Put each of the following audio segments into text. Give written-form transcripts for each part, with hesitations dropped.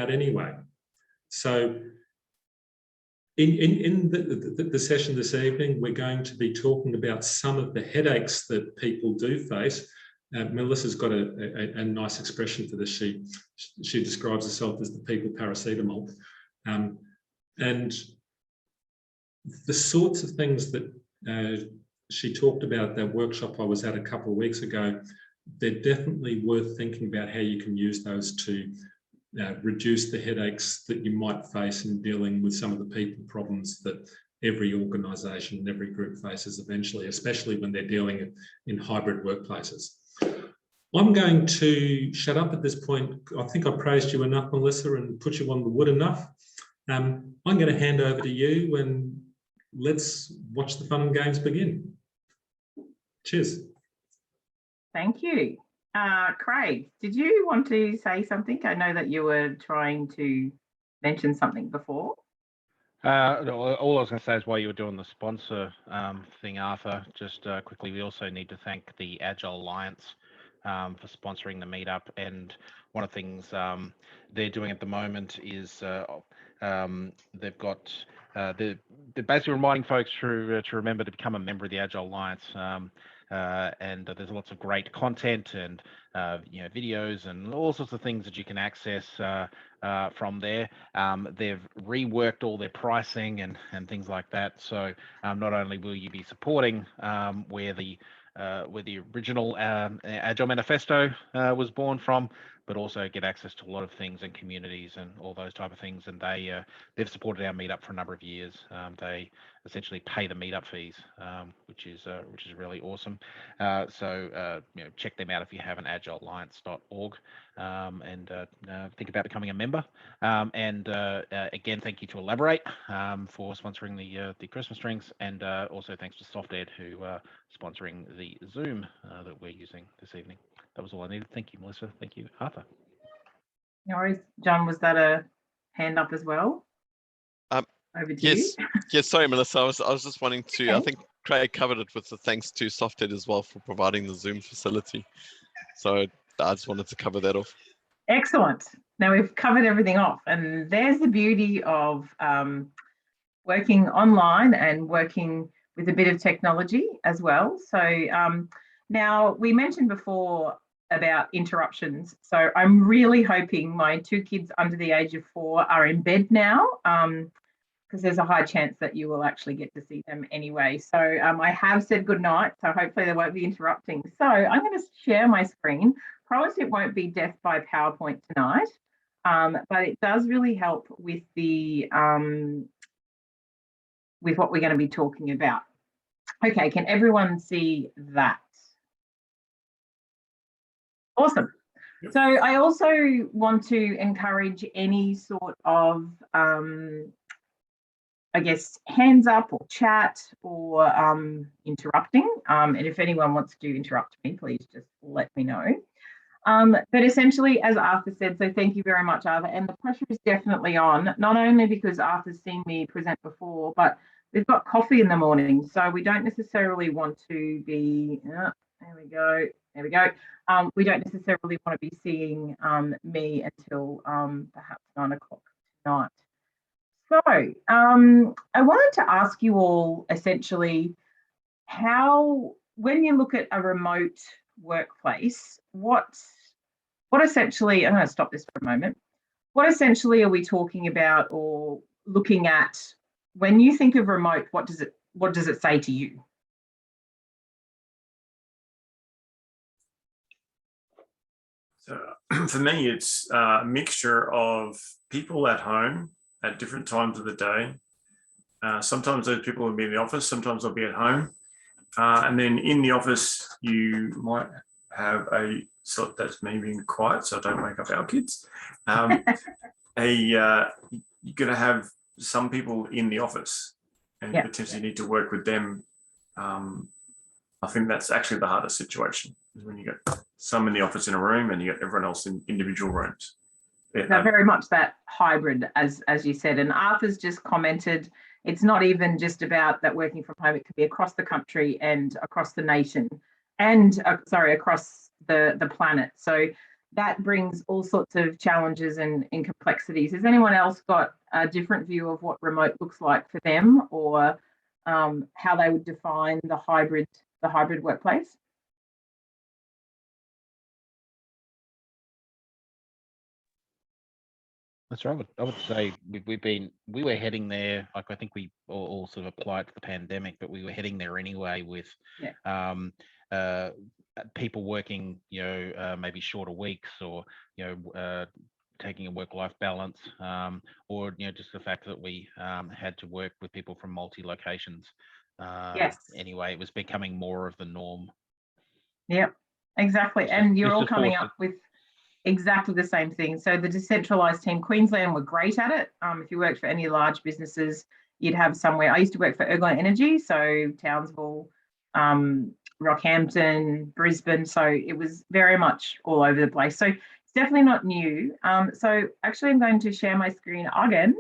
anyway. So in the session this evening, we're going to be talking about some of the headaches that people do face. Melissa's got a nice expression for this. She describes herself as the people paracetamol. And the sorts of things that she talked about, that workshop I was at a couple of weeks ago, they're definitely worth thinking about how you can use those to reduce the headaches that you might face in dealing with some of the people problems that every organisation and every group faces eventually, especially when they're dealing in hybrid workplaces. I'm going to shut up at this point. I think I praised you enough, Melissa, and put you on the wood enough. I'm going to hand over to you and let's watch the fun and games begin. Cheers. Thank you. Craig, did you want to say something? I know that you were trying to mention something before. No, all I was going to say is while you were doing the sponsor thing, Arthur, just quickly, we also need to thank the Agile Alliance for sponsoring the meetup. And one of the things they're doing at the moment is they've got they're basically reminding folks to remember to become a member of the Agile Alliance. And there's lots of great content and videos and all sorts of things that you can access from there. They've reworked all their pricing and things like that. So not only will you be supporting where the original Agile Manifesto was born from, but also get access to a lot of things and communities and all those type of things. And they've supported our meetup for a number of years. They essentially pay the meetup fees, which is really awesome. So check them out if you haven't, agilealliance.org, and think about becoming a member. And again, thank you to Elaborate for sponsoring the Christmas drinks, and also thanks to SoftEd who are sponsoring the Zoom that we're using this evening. That was all I needed. Thank you, Melissa. Thank you, Arthur. No worries. John, was that a hand up as well? Over to you. Yes, sorry, Melissa. I was just wanting to, Okay. I think Craig covered it with the thanks to SoftEd as well for providing the Zoom facility. So I just wanted to cover that off. Excellent. Now we've covered everything off, and there's the beauty of working online and working with a bit of technology as well. So now we mentioned before about interruptions. So I'm really hoping my 2 kids under the age of 4 are in bed now, because there's a high chance that you will actually get to see them anyway. So I have said goodnight, so hopefully they won't be interrupting. So I'm going to share my screen. Promise it won't be death by PowerPoint tonight, but it does really help with the with what we're going to be talking about. Okay, can everyone see that? Awesome. Yep. So I also want to encourage any sort of, I guess, hands up or chat or interrupting. And if anyone wants to interrupt me, please just let me know. But essentially, as Arthur said, so thank you very much, Arthur. And the pressure is definitely on, not only because Arthur's seen me present before, but we've got coffee in the morning. So we don't necessarily want to be, there we go. We don't necessarily want to be seeing me until perhaps 9 o'clock tonight. So I wanted to ask you all essentially how, when you look at a remote workplace, what essentially, I'm going to stop this for a moment. What essentially are we talking about or looking at when you think of remote? What does it say to you? So for me, it's a mixture of people at home at different times of the day. Sometimes those people will be in the office, sometimes they'll be at home. And then in the office, you might have so that's me being quiet, so I don't wake up our kids. You're going to have some people in the office and potentially need to work with them. I think that's actually the hardest situation, is when you get some in the office in a room and you get everyone else in individual rooms. So very much that hybrid, as you said, and Arthur's just commented, it's not even just about that working from home, it could be across the country and across the nation and across the planet. So that brings all sorts of challenges and complexities. Has anyone else got a different view of what remote looks like for them, or how they would define the hybrid workplace? So I would say we were heading there. Like, I think we all sort of applied to the pandemic, but we were heading there anyway with people working, maybe shorter weeks, or taking a work-life balance, or just the fact that we had to work with people from multi-locations. Yes. Anyway, it was becoming more of the norm. Yep, exactly. And you're all coming up with exactly the same thing. So the decentralized team, Queensland were great at it. If you worked for any large businesses, you'd have somewhere. I used to work for Ergon Energy, so Townsville, Rockhampton, Brisbane. So it was very much all over the place. So it's definitely not new. So actually, I'm going to share my screen again.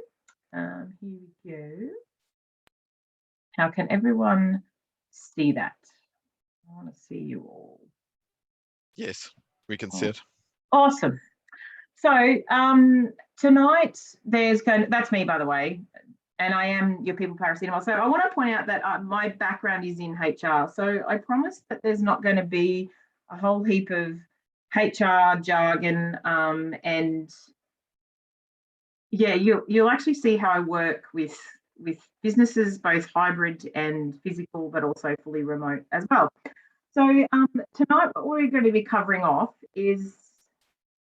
Here we go. How can everyone see that? I want to see you all. Yes, we can see it. Awesome. So tonight that's me, by the way, and I am your people paracetamol. So I want to point out that my background is in HR. So I promise that there's not going to be a whole heap of HR jargon, and yeah, you'll actually see how I work with businesses, both hybrid and physical, but also fully remote as well. So tonight, what we're going to be covering off is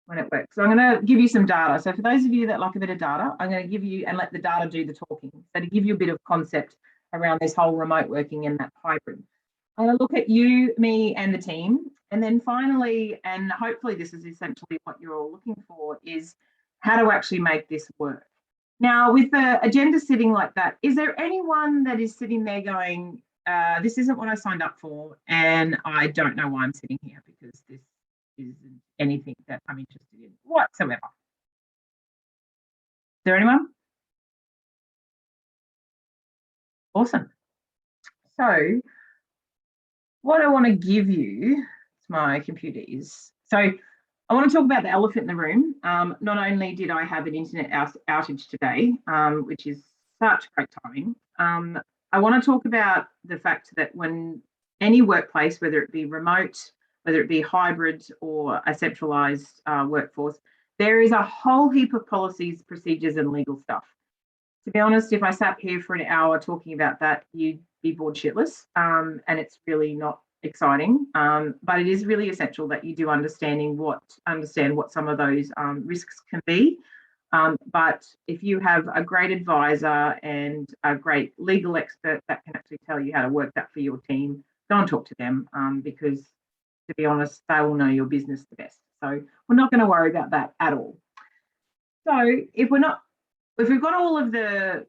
when it works. So I'm going to give you some data. So for those of you that like a bit of data, I'm going to give you and let the data do the talking. So to give you a bit of concept around this whole remote working and that hybrid. I'm going to look at you, me, and the team. And then finally, and hopefully this is essentially what you're all looking for, is how to actually make this work. Now, with the agenda sitting like that, is there anyone that is sitting there going, this isn't what I signed up for, and I don't know why I'm sitting here, because this isn't anything that I'm interested in whatsoever? Is there anyone? Awesome. So what I want to give you, my computer is, so I want to talk about the elephant in the room. Not only did I have an internet outage today, which is such great timing, I want to talk about the fact that when any workplace, whether it be remote, whether it be hybrid or a centralised workforce, there is a whole heap of policies, procedures and legal stuff. To be honest, if I sat here for an hour talking about that, you'd be bored shitless, and it's really not exciting. But it is really essential that you do understand what some of those risks can be. But if you have a great advisor and a great legal expert that can actually tell you how to work that for your team, go and talk to them, because to be honest, they will know your business the best. So we're not going to worry about that at all. So if we've got all of the,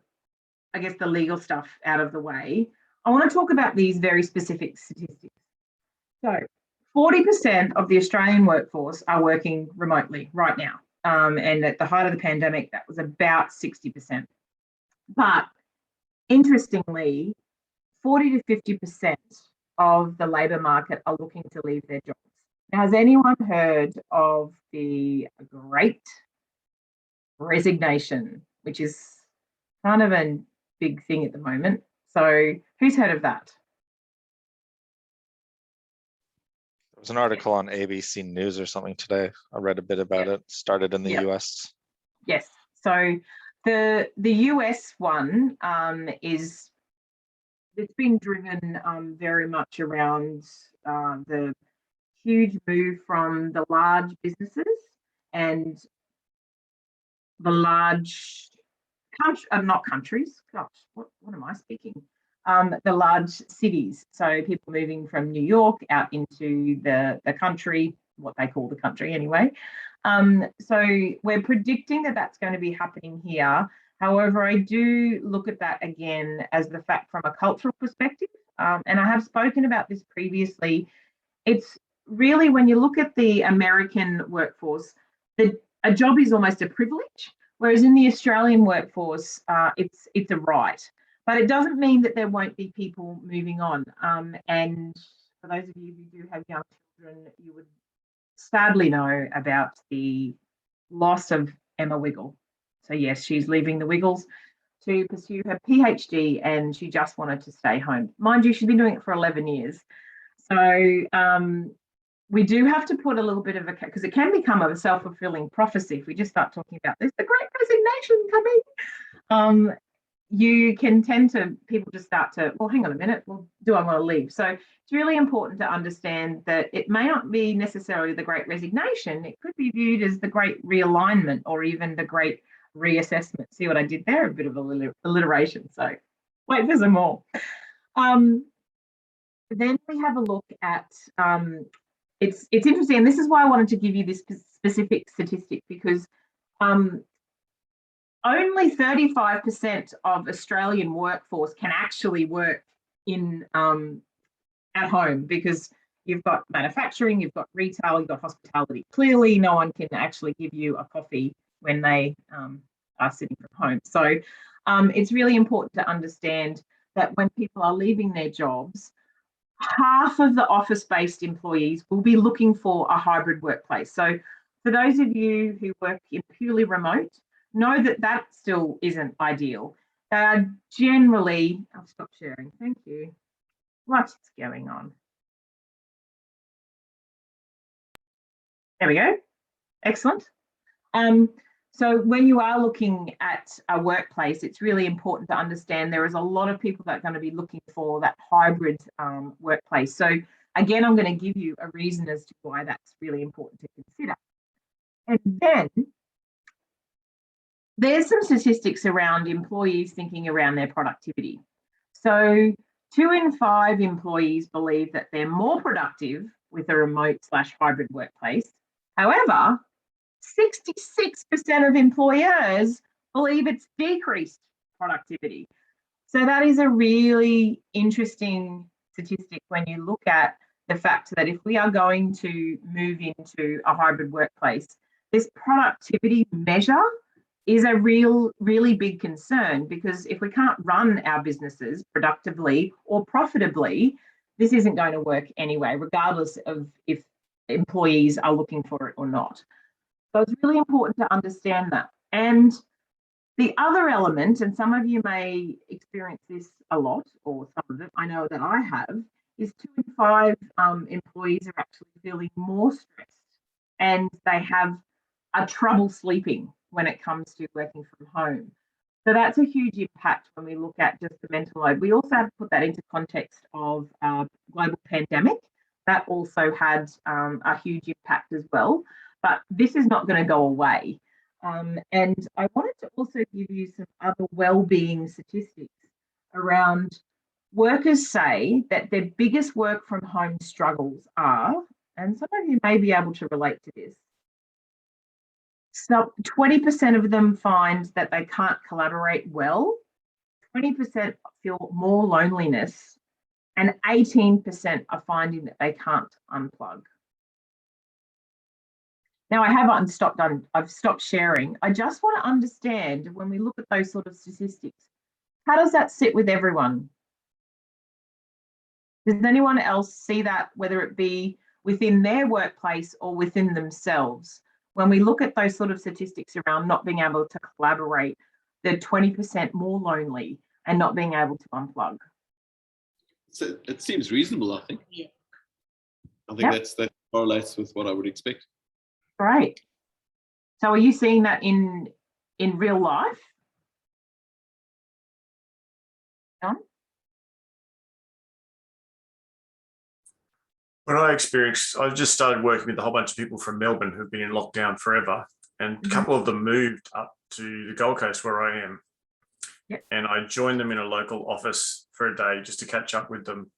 I guess, the legal stuff out of the way, I want to talk about these very specific statistics. So 40% of the Australian workforce are working remotely right now. And at the height of the pandemic, that was about 60%. But interestingly, 40 to 50% of the labour market are looking to leave their jobs. Now, has anyone heard of the Great Resignation, which is kind of a big thing at the moment? So who's heard of that? There was an article on ABC News or something today. I read a bit about it. Started in the US. Yes. So the US one it's been driven very much around the huge move from the large businesses and the large not countries. Gosh, what am I speaking? The large cities. So people moving from New York out into the country, what they call the country anyway. So we're predicting that that's going to be happening here. However, I do look at that again as the fact from a cultural perspective. And I have spoken about this previously. It's really, when you look at the American workforce, a job is almost a privilege, whereas in the Australian workforce, it's a right. But it doesn't mean that there won't be people moving on. And for those of you who do have young children, you would sadly know about the loss of Emma Wiggle. So yes, she's leaving the Wiggles to pursue her PhD, and she just wanted to stay home. Mind you, she's been doing it for 11 years. So we do have to put a little bit of because it can become a self-fulfilling prophecy if we just start talking about this, the great resignation coming. You can tend to, people just start to, well, hang on a minute, well, do I want to leave? So it's really important to understand that it may not be necessarily the great resignation. It could be viewed as the great realignment or even the great reassessment. See what I did there? A bit of alliteration. So wait for some more. Then we have a look at, it's interesting, and this is why I wanted to give you this specific statistic, because only 35% of Australian workforce can actually work in at home, because you've got manufacturing, you've got retail, you've got hospitality. Clearly, no one can actually give you a coffee when they are sitting from home. So it's really important to understand that when people are leaving their jobs, half of the office-based employees will be looking for a hybrid workplace. So for those of you who work in purely remote, know that that still isn't ideal. Generally, I'll stop sharing, thank you. What's going on? There we go, excellent. So when you are looking at a workplace, it's really important to understand there is a lot of people that are going to be looking for that hybrid workplace. So again, I'm going to give you a reason as to why that's really important to consider. And then there's some statistics around employees thinking around their productivity. So 2 in 5 employees believe that they're more productive with a remote/hybrid workplace. However, 66% of employers believe it's decreased productivity. So that is a really interesting statistic when you look at the fact that if we are going to move into a hybrid workplace, this productivity measure is a really big concern, because if we can't run our businesses productively or profitably, this isn't going to work anyway, regardless of if employees are looking for it or not. So it's really important to understand that. And the other element, and some of you may experience this a lot, or some of it, I know that I have, is 2 in 5 employees are actually feeling more stressed, and they have a trouble sleeping when it comes to working from home. So that's a huge impact when we look at just the mental load. We also have to put that into context of global pandemic. That also had a huge impact as well. But this is not going to go away. And I wanted to also give you some other well-being statistics around workers say that their biggest work from home struggles are, and some of you may be able to relate to this, so 20% of them find that they can't collaborate well, 20% feel more loneliness, and 18% are finding that they can't unplug. Now I've stopped sharing. I just want to understand, when we look at those sort of statistics, how does that sit with everyone? Does anyone else see that, whether it be within their workplace or within themselves? When we look at those sort of statistics around not being able to collaborate, they're 20% more lonely and not being able to unplug. So it seems reasonable, I think. Yeah. I think that correlates with what I would expect. Great. So are you seeing that in real life? John? When I experienced, I just started working with a whole bunch of people from Melbourne who've been in lockdown forever. And a couple of them moved up to the Gold Coast where I am. Yep. And I joined them in a local office for a day just to catch up with them.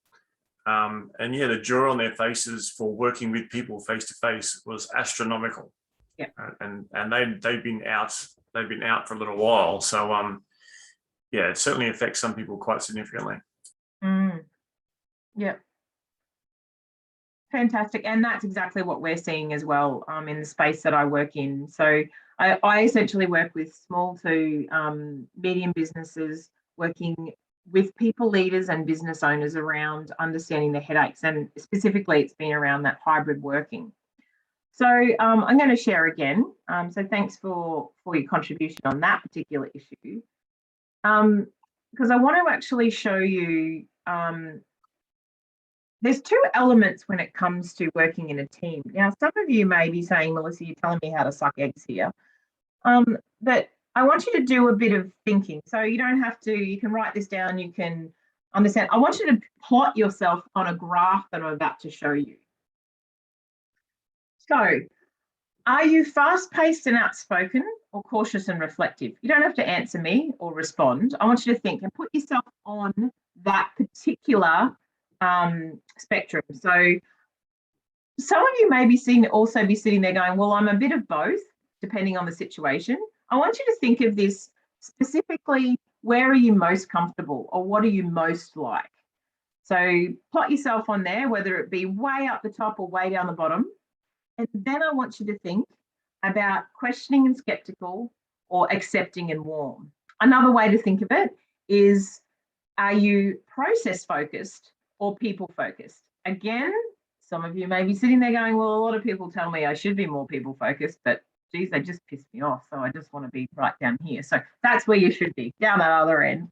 And yeah, the joy on their faces for working with people face to face was astronomical. Yeah. And they've been out for a little while. So yeah, it certainly affects some people quite significantly. Yeah. Fantastic. And that's exactly what we're seeing as well in the space that I work in. So I essentially work with small to medium businesses, working with people leaders and business owners around understanding the headaches. And specifically, it's been around that hybrid working. So I'm going to share again. So thanks for your contribution on that particular issue. Because I want to actually show you, there's two elements when it comes to working in a team. Now, some of you may be saying, Melissa, you're telling me how to suck eggs here. But I want you to do a bit of thinking. So you don't have to, you can write this down, you can understand. I want you to plot yourself on a graph that I'm about to show you. So, are you fast-paced and outspoken or cautious and reflective? You don't have to answer me or respond. I want you to think and put yourself on that particular spectrum. So some of you may be also be sitting there going, well, I'm a bit of both, depending on the situation. I want you to think of this specifically, where are you most comfortable or what are you most like? So plot yourself on there, whether it be way up the top or way down the bottom. And then I want you to think about questioning and skeptical or accepting and warm. Another way to think of it is, are you process focused or people focused? Again, some of you may be sitting there going, well, a lot of people tell me I should be more people focused, but geez, they just piss me off. So I just want to be right down here. So that's where you should be, down that other end.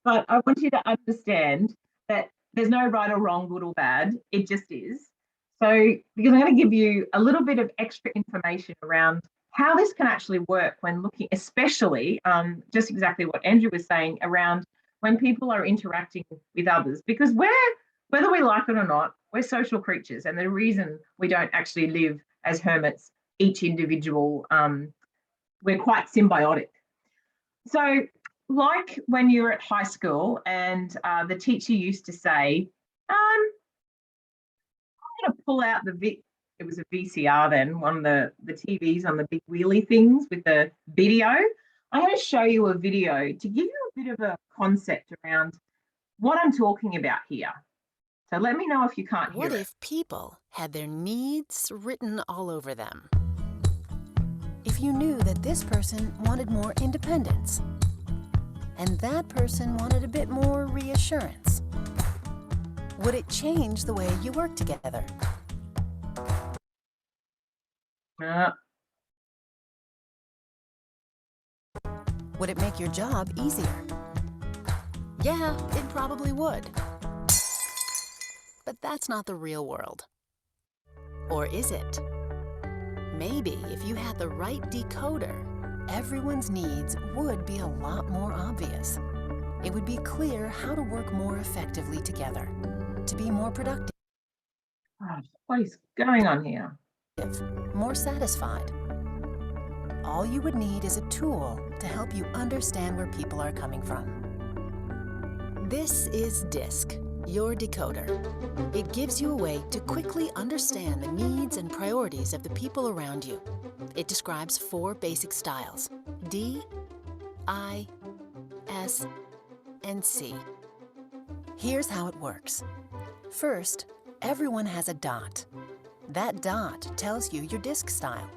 But I want you to understand that there's no right or wrong, good or bad. It just is. So, because I'm going to give you a little bit of extra information around how this can actually work when looking, especially just exactly what Andrew was saying around when people are interacting with others, because whether we like it or not, we're social creatures. And the reason we don't actually live as hermits, each individual, we're quite symbiotic. So like when you're at high school and the teacher used to say, I'm going to pull out it was a VCR then, one of the TVs on the big wheelie things with the video. I'm going to show you a video to give you a bit of a concept around what I'm talking about here. So let me know if you can't hear it. What if people had their needs written all over them? If you knew that this person wanted more independence and that person wanted a bit more reassurance, would it change the way you work together? Would it make your job easier? Yeah, it probably would. But that's not the real world. Or is it? Maybe if you had the right decoder, everyone's needs would be a lot more obvious. It would be clear how to work more effectively together, to be more productive. What is going on here? More satisfied. All you would need is a tool to help you understand where people are coming from. This is DISC, your decoder. It gives you a way to quickly understand the needs and priorities of the people around you. It describes 4 basic styles: D, I, S, and C. Here's how it works. First, everyone has a dot. That dot tells you your DISC style.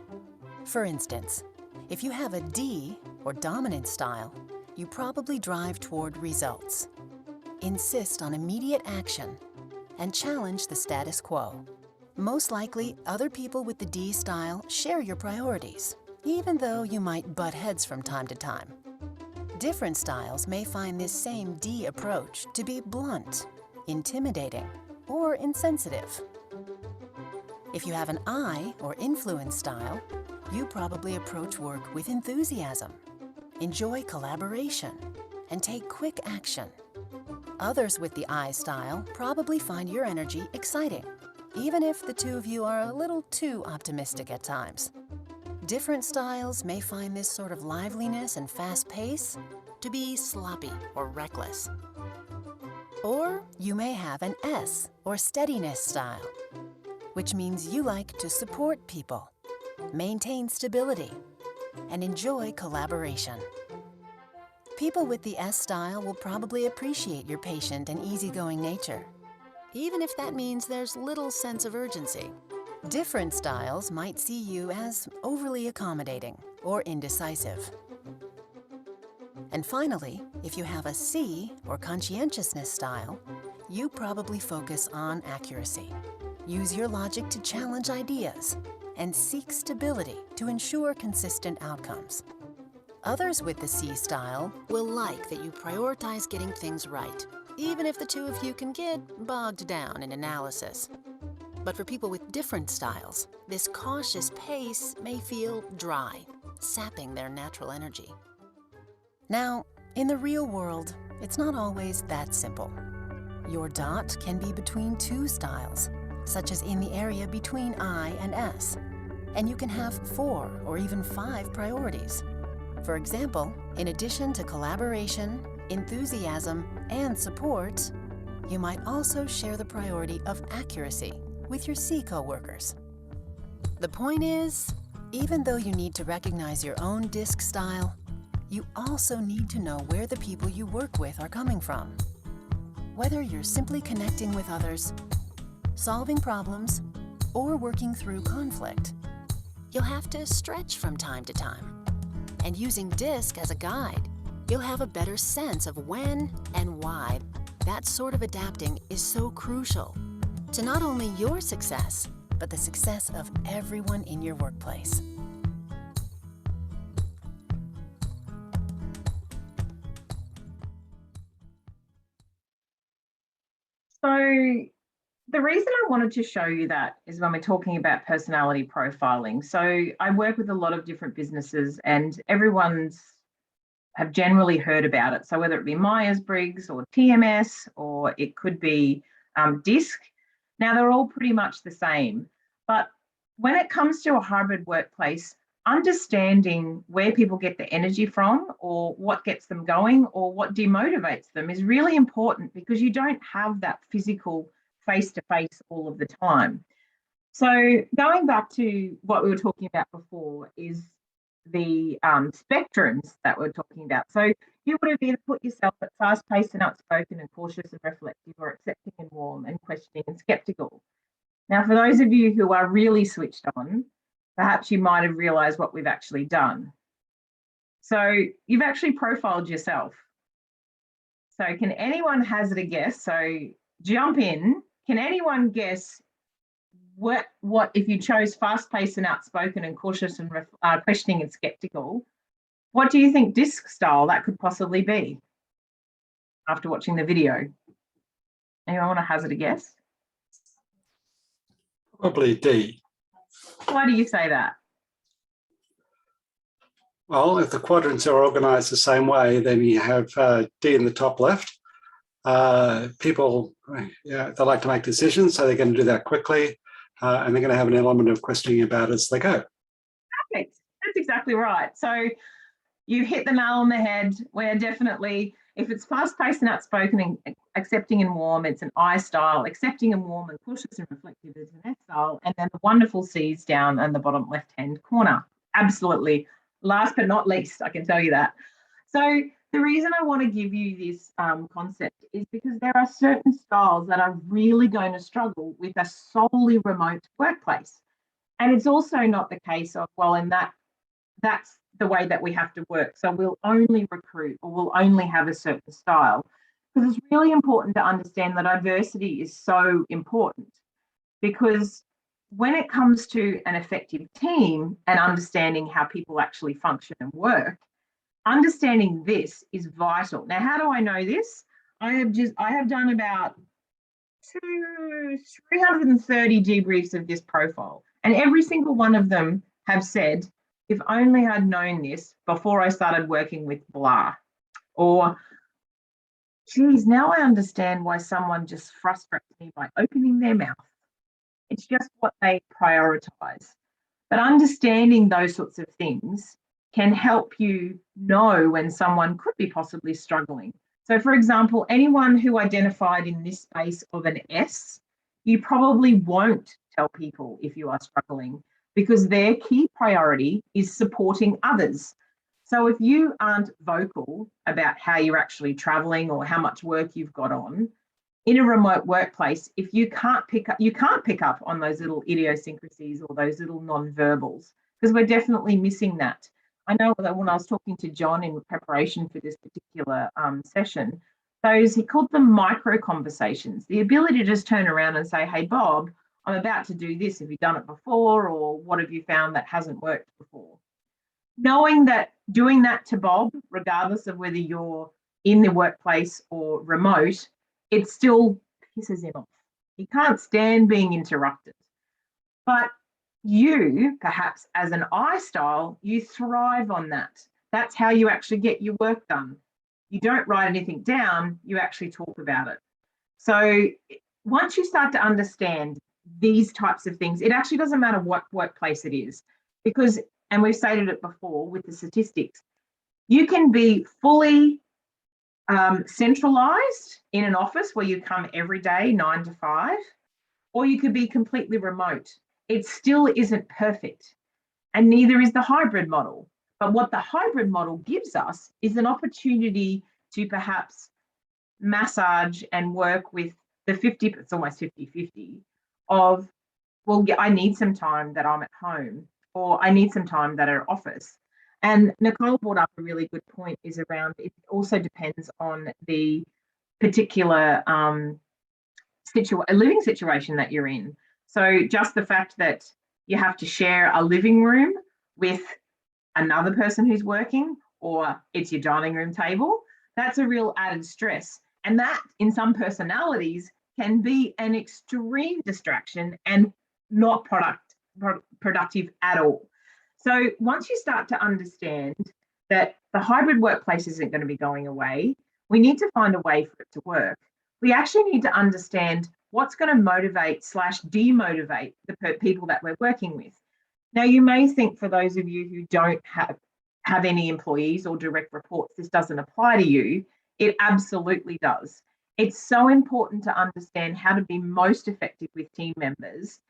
For instance, if you have a D, or dominant style, you probably drive toward results, insist on immediate action, and challenge the status quo. Most likely, other people with the D style share your priorities, even though you might butt heads from time to time. Different styles may find this same D approach to be blunt, intimidating, or insensitive. If you have an I, or influence style, you probably approach work with enthusiasm, enjoy collaboration, and take quick action. Others with the I style probably find your energy exciting, even if the two of you are a little too optimistic at times. Different styles may find this sort of liveliness and fast pace to be sloppy or reckless. Or you may have an S, or steadiness style, which means you like to support people, maintain stability, and enjoy collaboration. People with the S style will probably appreciate your patient and easygoing nature, even if that means there's little sense of urgency. Different styles might see you as overly accommodating or indecisive. And finally, if you have a C, or conscientiousness style, you probably focus on accuracy. Use your logic to challenge ideas and seek stability to ensure consistent outcomes. Others with the C style will like that you prioritize getting things right, even if the two of you can get bogged down in analysis. But for people with different styles, this cautious pace may feel dry, sapping their natural energy. Now, in the real world, it's not always that simple. Your dot can be between two styles, such as in the area between I and S, and you can have 4 or even 5 priorities. For example, in addition to collaboration, enthusiasm, and support, you might also share the priority of accuracy with your C coworkers. The point is, even though you need to recognize your own DISC style, you also need to know where the people you work with are coming from. Whether you're simply connecting with others, solving problems, or working through conflict, you'll have to stretch from time to time. And using DISC as a guide, you'll have a better sense of when and why that sort of adapting is so crucial to not only your success, but the success of everyone in your workplace. So the reason I wanted to show you that is when we're talking about personality profiling. So I work with a lot of different businesses and everyone's have generally heard about it. So whether it be Myers-Briggs or TMS, or it could be DISC, now they're all pretty much the same. But when it comes to a hybrid workplace, understanding where people get the energy from or what gets them going or what demotivates them is really important, because you don't have that physical face-to-face all of the time. So going back to what we were talking about before is the spectrums that we're talking about. So you would have either put yourself at fast-paced and outspoken and cautious and reflective, or accepting and warm and questioning and skeptical. Now, for those of you who are really switched on, perhaps you might have realized what we've actually done. So you've actually profiled yourself. So can anyone hazard a guess? So jump in. Can anyone guess what if you chose fast-paced and outspoken and cautious and questioning and skeptical, what do you think DISC style that could possibly be after watching the video? Anyone want to hazard a guess? Probably D. Why do you say that? Well, if the quadrants are organized the same way, then you have D in the top left. People, they like to make decisions, so they're going to do that quickly, and they're going to have an element of questioning about as they go. Perfect. That's exactly right. So you hit the nail on the head. We're definitely, if it's fast-paced and outspoken and accepting and warm, it's an I style. Accepting and warm and cautious and reflective is an S style. And then the wonderful C's down in the bottom left-hand corner. Absolutely. Last but not least, I can tell you that. So the reason I want to give you this concept is because there are certain styles that are really going to struggle with a solely remote workplace. And it's also not the case of, well, and that's the way that we have to work. So we'll only recruit or we'll only have a certain style, because it's really important to understand that diversity is so important, because when it comes to an effective team and understanding how people actually function and work, understanding this is vital. Now, how do I know this? I have done about 330 debriefs of this profile, and every single one of them have said, if only I'd known this before I started working with blah, or geez, now I understand why someone just frustrates me by opening their mouth. It's just what they prioritize. But understanding those sorts of things can help you know when someone could be possibly struggling. So for example, anyone who identified in this space of an S, you probably won't tell people if you are struggling, because their key priority is supporting others. So if you aren't vocal about how you're actually traveling or how much work you've got on, in a remote workplace, if you can't pick up on those little idiosyncrasies or those little non-verbals, because we're definitely missing that. I know that when I was talking to John in preparation for this particular session, he called them micro conversations, the ability to just turn around and say, hey, Bob, I'm about to do this. Have you done it before? Or what have you found that hasn't worked before? Knowing that doing that to Bob, regardless of whether you're in the workplace or remote, it still pisses him off. He can't stand being interrupted. But you, perhaps as an I style, you thrive on that. That's how you actually get your work done. You don't write anything down, you actually talk about it. So once you start to understand these types of things, it actually doesn't matter what workplace it is, because, and we've stated it before with the statistics, you can be fully centralized in an office where you come every day 9 to 5, or you could be completely remote. It still isn't perfect, and neither is the hybrid model. But what the hybrid model gives us is an opportunity to perhaps massage and work with the 50, it's almost 50-50 of, well, yeah, I need some time that I'm at home, or I need some time that I'm at office. And Nicole brought up a really good point, is around, it also depends on the particular living situation that you're in. So just the fact that you have to share a living room with another person who's working, or it's your dining room table, that's a real added stress. And that, in some personalities, can be an extreme distraction and not productive at all. So once you start to understand that the hybrid workplace isn't going to be going away, we need to find a way for it to work. We actually need to understand what's going to motivate / demotivate the people that we're working with. Now, you may think, for those of you who don't have any employees or direct reports, this doesn't apply to you. It absolutely does. It's so important to understand how to be most effective with team members,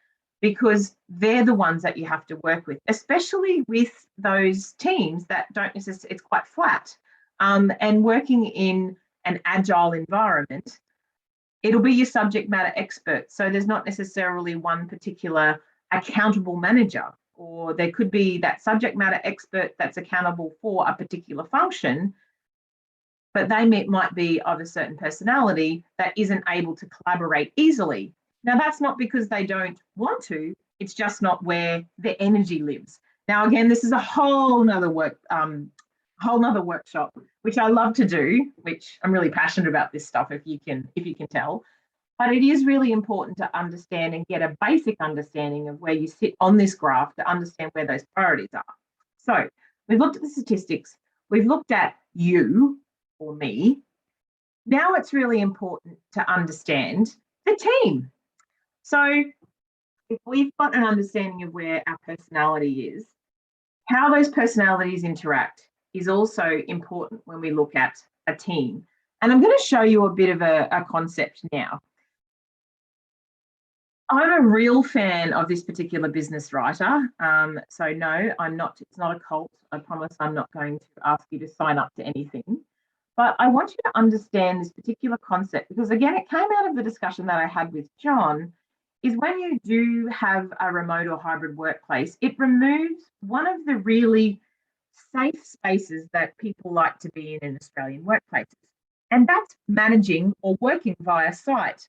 because they're the ones that you have to work with, especially with those teams that don't necessarily, it's quite flat. And working in an agile environment, it'll be your subject matter expert. So there's not necessarily one particular accountable manager, or there could be that subject matter expert that's accountable for a particular function, but they might be of a certain personality that isn't able to collaborate easily. Now, that's not because they don't want to, it's just not where their energy lives. Now, again, this is a whole nother workshop, which I love to do, which I'm really passionate about this stuff, if you can tell. But it is really important to understand and get a basic understanding of where you sit on this graph to understand where those priorities are. So we've looked at the statistics, we've looked at you or me. Now it's really important to understand the team. So if we've got an understanding of where our personality is, how those personalities interact is also important when we look at a team. And I'm going to show you a bit of a concept now. I'm a real fan of this particular business writer. So no, I'm not, it's not a cult. I promise I'm not going to ask you to sign up to anything. But I want you to understand this particular concept, because again, it came out of the discussion that I had with John, is when you do have a remote or hybrid workplace, it removes one of the really safe spaces that people like to be in Australian workplaces. And that's managing or working via site.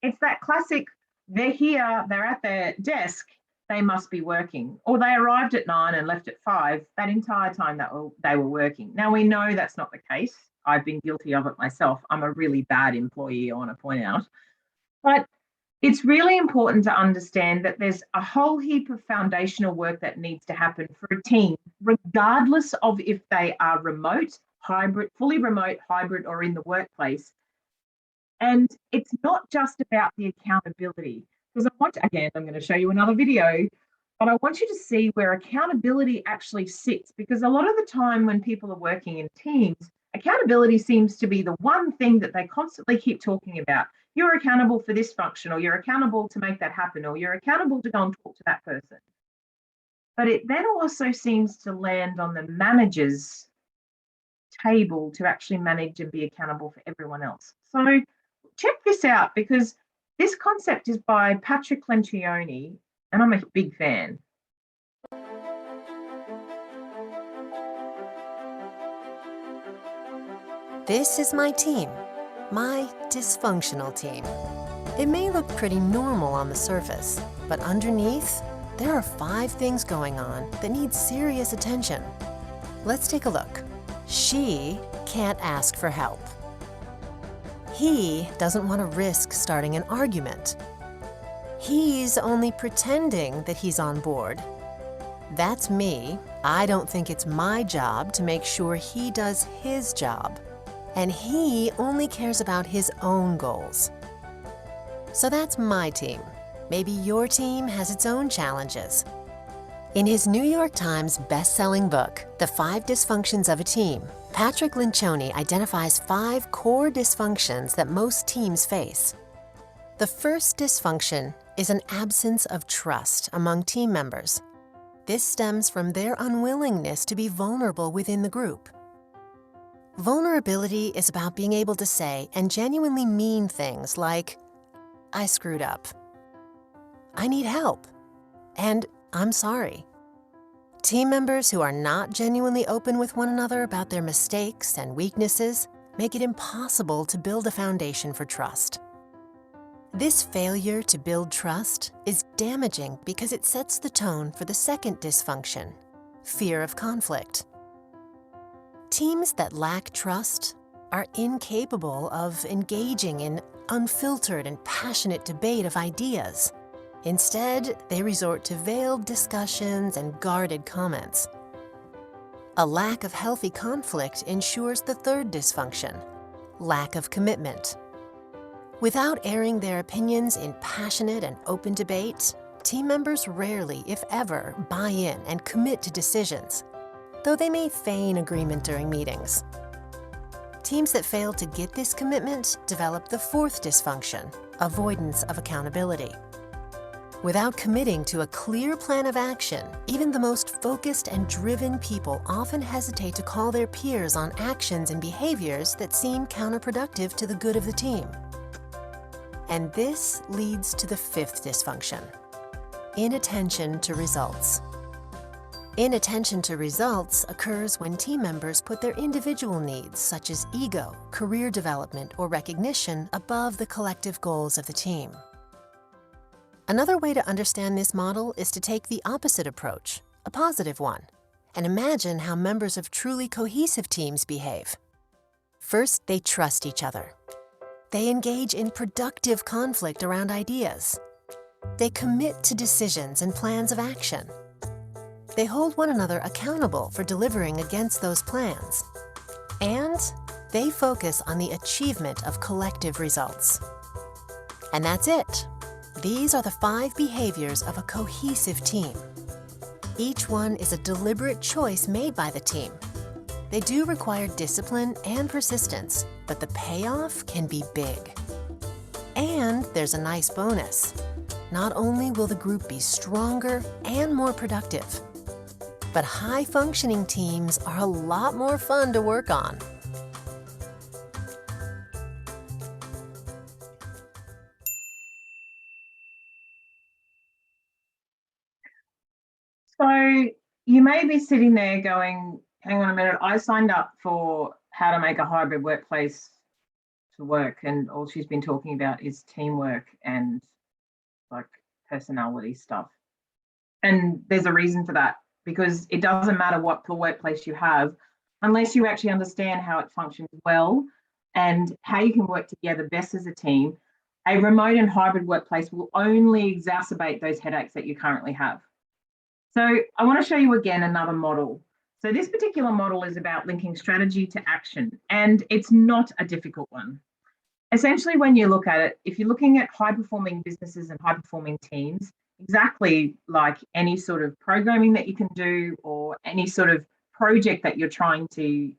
It's that classic, they're here, they're at their desk, they must be working. Or they arrived at 9 and left at 5, that entire time that they were working. Now, we know that's not the case. I've been guilty of it myself. I'm a really bad employee, I want to point out. But it's really important to understand that there's a whole heap of foundational work that needs to happen for a team, regardless of if they are remote, hybrid, fully remote, hybrid, or in the workplace. And it's not just about the accountability, because I'm going to show you another video, but I want you to see where accountability actually sits, because a lot of the time when people are working in teams, accountability seems to be the one thing that they constantly keep talking about. You're accountable for this function, or you're accountable to make that happen, or you're accountable to go and talk to that person. But it then also seems to land on the manager's table to actually manage and be accountable for everyone else. So check this out, because this concept is by Patrick Lencioni, and I'm a big fan. This is my team, my dysfunctional team. It may look pretty normal on the surface, but underneath, there are 5 things going on that need serious attention. Let's take a look. She can't ask for help. He doesn't want to risk starting an argument. He's only pretending that he's on board. That's me. I don't think it's my job to make sure he does his job. And he only cares about his own goals. So that's my team. Maybe your team has its own challenges. In his New York Times best-selling book, The 5 Dysfunctions of a Team, Patrick Lencioni identifies 5 core dysfunctions that most teams face. The first dysfunction is an absence of trust among team members. This stems from their unwillingness to be vulnerable within the group. Vulnerability is about being able to say and genuinely mean things like, "I screwed up," "I need help," and "I'm sorry." Team members who are not genuinely open with one another about their mistakes and weaknesses make it impossible to build a foundation for trust. This failure to build trust is damaging because it sets the tone for the second dysfunction, fear of conflict. Teams that lack trust are incapable of engaging in unfiltered and passionate debate of ideas. Instead, they resort to veiled discussions and guarded comments. A lack of healthy conflict ensures the third dysfunction, lack of commitment. Without airing their opinions in passionate and open debate, team members rarely, if ever, buy in and commit to decisions, though they may feign agreement during meetings. Teams that fail to get this commitment develop the fourth dysfunction, avoidance of accountability. Without committing to a clear plan of action, even the most focused and driven people often hesitate to call their peers on actions and behaviors that seem counterproductive to the good of the team. And this leads to the fifth dysfunction, inattention to results. Inattention to results occurs when team members put their individual needs, such as ego, career development, or recognition, above the collective goals of the team. Another way to understand this model is to take the opposite approach, a positive one, and imagine how members of truly cohesive teams behave. First, they trust each other. They engage in productive conflict around ideas. They commit to decisions and plans of action. They hold one another accountable for delivering against those plans. And they focus on the achievement of collective results. And that's it. These are the 5 behaviors of a cohesive team. Each one is a deliberate choice made by the team. They do require discipline and persistence, but the payoff can be big. And there's a nice bonus. Not only will the group be stronger and more productive, but high-functioning teams are a lot more fun to work on. So you may be sitting there going, hang on a minute, I signed up for how to make a hybrid workplace to work, and all she's been talking about is teamwork and like personality stuff. And there's a reason for that, because it doesn't matter what the workplace you have, unless you actually understand how it functions well and how you can work together best as a team. A remote and hybrid workplace will only exacerbate those headaches that you currently have. So I want to show you again another model. So this particular model is about linking strategy to action, and it's not a difficult one. Essentially, when you look at it, if you're looking at high-performing businesses and high-performing teams, exactly like any sort of programming that you can do or any sort of project that you're trying to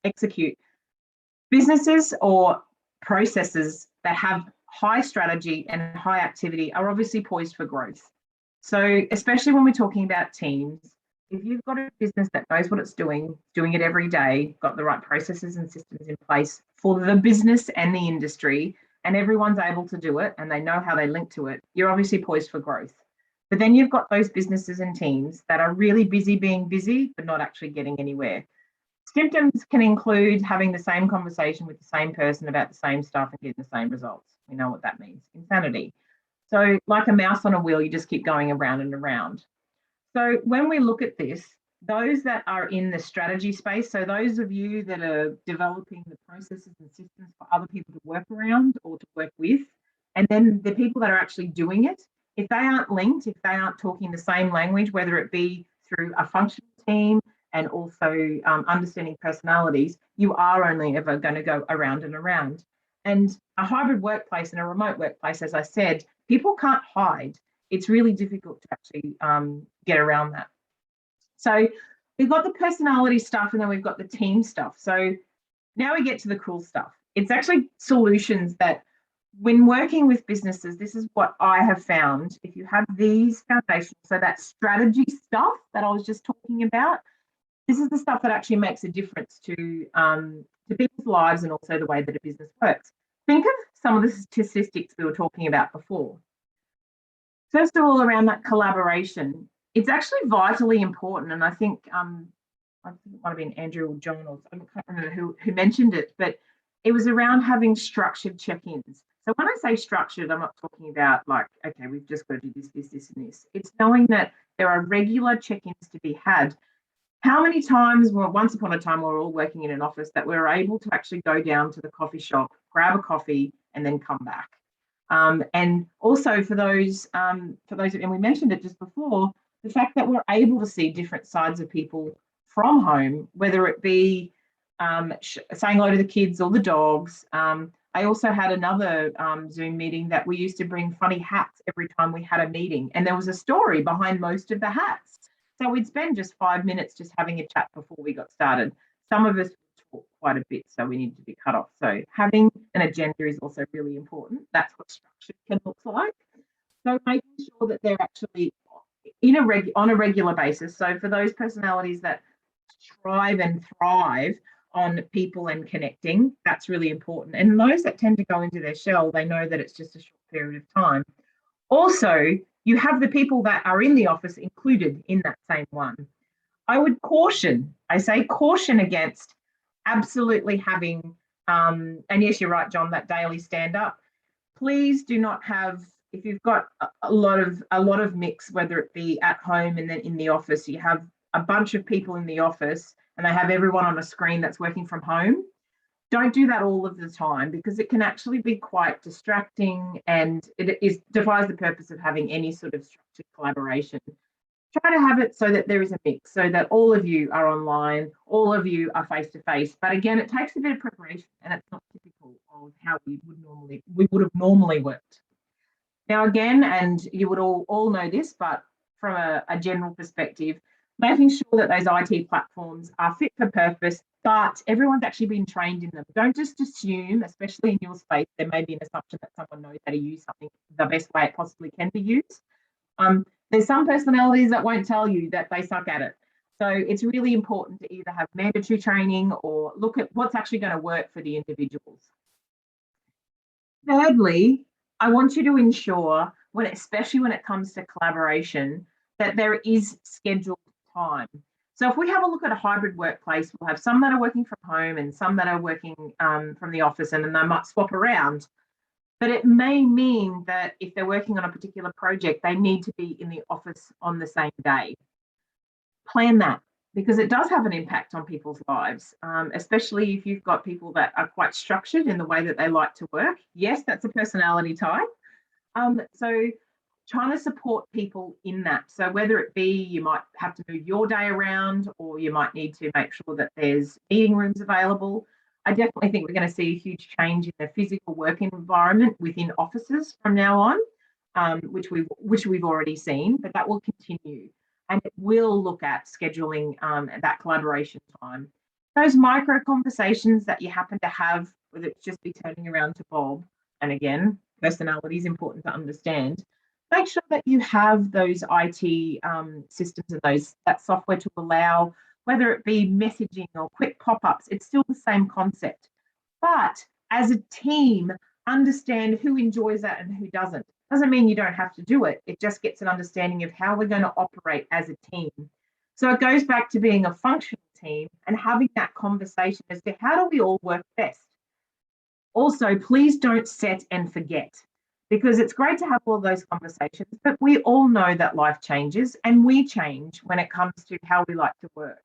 execute, businesses or processes that have high strategy and high activity are obviously poised for growth. So especially when we're talking about teams, if you've got a business that knows what it's doing it every day, got the right processes and systems in place for the business and the industry, and everyone's able to do it and they know how they link to it, you're obviously poised for growth. But then you've got those businesses and teams that are really busy being busy, but not actually getting anywhere. Symptoms can include having the same conversation with the same person about the same stuff and getting the same results. We know what that means, insanity. So like a mouse on a wheel, you just keep going around and around. So when we look at this, those that are in the strategy space, so those of you that are developing the processes and systems for other people to work around or to work with, and then the people that are actually doing it, if they aren't linked, if they aren't talking the same language, whether it be through a functional team and also understanding personalities, you are only ever going to go around and around. And a hybrid workplace and a remote workplace, as I said, people can't hide. It's really difficult to actually get around that. So we've got the personality stuff and then we've got the team stuff. So now we get to the cool stuff. It's actually solutions that when working with businesses, this is what I have found. If you have these foundations, so that strategy stuff that I was just talking about, this is the stuff that actually makes a difference to people's lives and also the way that a business works. Think of some of the statistics we were talking about before. First of all, around that collaboration, it's actually vitally important. And I think it might have been Andrew or John, or I can't remember who mentioned it, but it was around having structured check-ins. So when I say structured, I'm not talking about like, okay, we've just got to do this, this, this, and this. It's knowing that there are regular check-ins to be had. How many times, well, once upon a time, we were all working in an office that we were able to actually go down to the coffee shop, grab a coffee, and then come back. And also for those, and we mentioned it just before, the fact that we're able to see different sides of people from home, whether it be saying hello to the kids or the dogs. I also had another Zoom meeting that we used to bring funny hats every time we had a meeting, and there was a story behind most of the hats. So we'd spend just 5 minutes just having a chat before we got started. Some of us talk quite a bit, so we need to be cut off. So having an agenda is also really important. That's what structure can look like. So making sure that they're actually on a regular basis. So for those personalities that strive and thrive on people and connecting, that's really important. And those that tend to go into their shell, they know that it's just a short period of time. Also, you have the people that are in the office included in that same one. I would caution against absolutely having, and yes, you're right, John, that daily stand up. Please do not have, if you've got a lot of mix, whether it be at home and then in the office, you have a bunch of people in the office and they have everyone on a screen that's working from home. Don't do that all of the time, because it can actually be quite distracting and it defies the purpose of having any sort of structured collaboration. Try to have it so that there is a mix, so that all of you are online, all of you are face-to-face. But again, it takes a bit of preparation and it's not typical of how we would have normally worked. Now again, and you would all know this, but from a general perspective, making sure that those IT platforms are fit for purpose, but everyone's actually been trained in them. Don't just assume, especially in your space, there may be an assumption that someone knows how to use something the best way it possibly can be used. There's some personalities that won't tell you that they suck at it. So it's really important to either have mandatory training or look at what's actually going to work for the individuals. Thirdly, I want you to ensure, especially when it comes to collaboration, that there is scheduled time. So if we have a look at a hybrid workplace, we'll have some that are working from home and some that are working from the office, and then they might swap around. But it may mean that if they're working on a particular project, they need to be in the office on the same day. Plan that, because it does have an impact on people's lives, especially if you've got people that are quite structured in the way that they like to work. Yes, that's a personality type. So trying to support people in that. So whether it be you might have to move your day around, or you might need to make sure that there's meeting rooms available. I definitely think we're going to see a huge change in the physical working environment within offices from now on, which we've already seen, but that will continue. And it will look at scheduling that collaboration time. Those micro conversations that you happen to have, whether it's just be turning around to Bob, and again, personality is important to understand. Make sure that you have those IT systems and that software to allow, whether it be messaging or quick pop-ups, it's still the same concept. But as a team, understand who enjoys that and who doesn't. Doesn't mean you don't have to do it. It just gets an understanding of how we're going to operate as a team. So it goes back to being a functional team and having that conversation as to how do we all work best. Also, please don't set and forget, because it's great to have all of those conversations, but we all know that life changes and we change when it comes to how we like to work.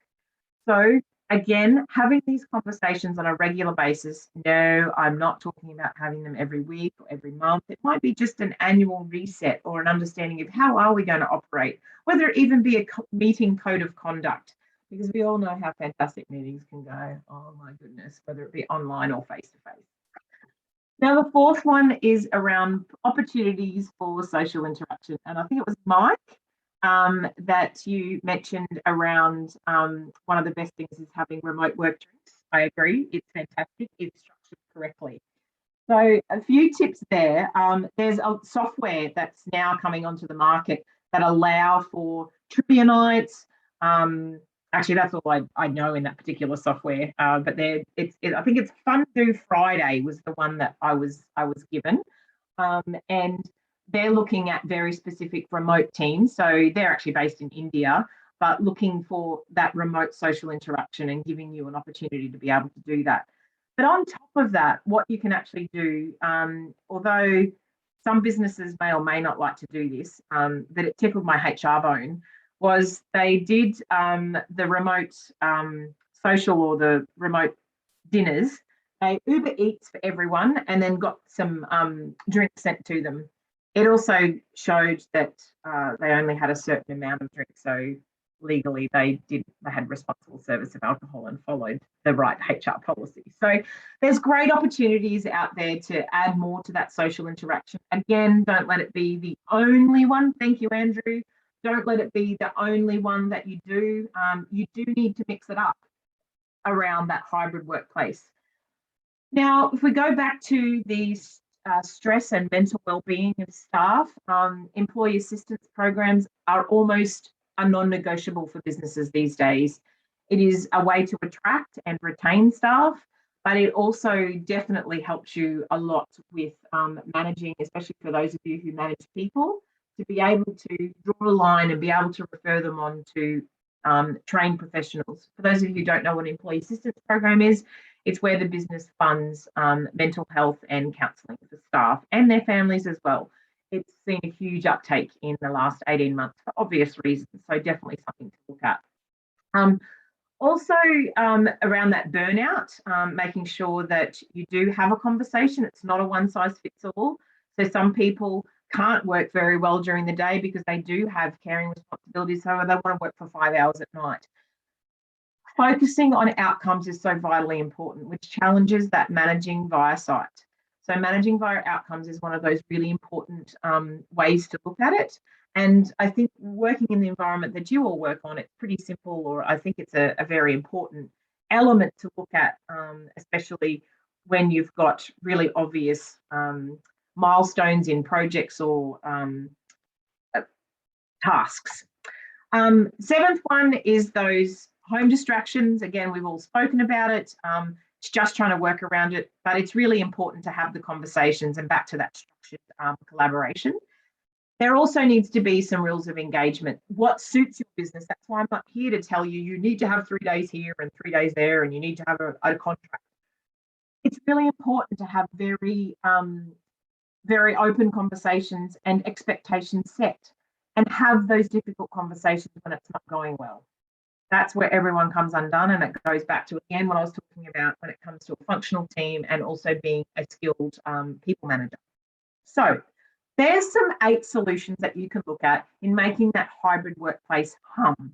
So again, having these conversations on a regular basis. No, I'm not talking about having them every week or every month. It might be just an annual reset or an understanding of how are we going to operate, whether it even be a meeting code of conduct, because we all know how fantastic meetings can go. Oh my goodness, whether it be online or face-to-face. Now, the fourth one is around opportunities for social interaction. And I think it was Mike that you mentioned around one of the best things is having remote work drinks. I agree, it's fantastic if structured correctly. So a few tips there. There's a software that's now coming onto the market that allow for trivia nights. Actually, that's all I know in that particular software. But I think it's Fun Do Friday was the one that I was given, and they're looking at very specific remote teams. So they're actually based in India, but looking for that remote social interaction and giving you an opportunity to be able to do that. But on top of that, what you can actually do, although some businesses may or may not like to do this, but it tickled my HR bone, was they did the remote social or the remote dinners. They Uber Eats for everyone and then got some drinks sent to them. It also showed that they only had a certain amount of drinks, so legally they had responsible service of alcohol and followed the right HR policy. So there's great opportunities out there to add more to that social interaction. Again, don't let it be the only one. Thank you, Andrew. Don't let it be the only one that you do. You do need to mix it up around that hybrid workplace. Now, if we go back to the stress and mental well-being of staff, employee assistance programs are almost a non-negotiable for businesses these days. It is a way to attract and retain staff, but it also definitely helps you a lot with managing, especially for those of you who manage people, to be able to draw a line and be able to refer them on to trained professionals. For those of you who don't know what an employee assistance program is, it's where the business funds mental health and counselling for staff and their families as well. It's seen a huge uptake in the last 18 months for obvious reasons, so definitely something to look at. Also around that burnout, making sure that you do have a conversation. It's not a one-size-fits-all. So some people can't work very well during the day because they do have caring responsibilities, so they want to work for 5 hours at night. Focusing on outcomes is so vitally important, which challenges that managing via sight. So managing via outcomes is one of those really important ways to look at it. And I think working in the environment that you all work on, it's pretty simple, or I think it's a very important element to look at, especially when you've got really obvious milestones in projects or tasks. Seventh one is those home distractions. Again, we've all spoken about it. It's just trying to work around it, but it's really important to have the conversations and back to that structured collaboration. There also needs to be some rules of engagement. What suits your business? That's why I'm not here to tell you, you need to have 3 days here and 3 days there, and you need to have a contract. It's really important to have very open conversations and expectations set, and have those difficult conversations when it's not going well. That's where everyone comes undone, and it goes back to, again, what I was talking about when it comes to a functional team and also being a skilled people manager. So there's some 8 solutions that you can look at in making that hybrid workplace hum.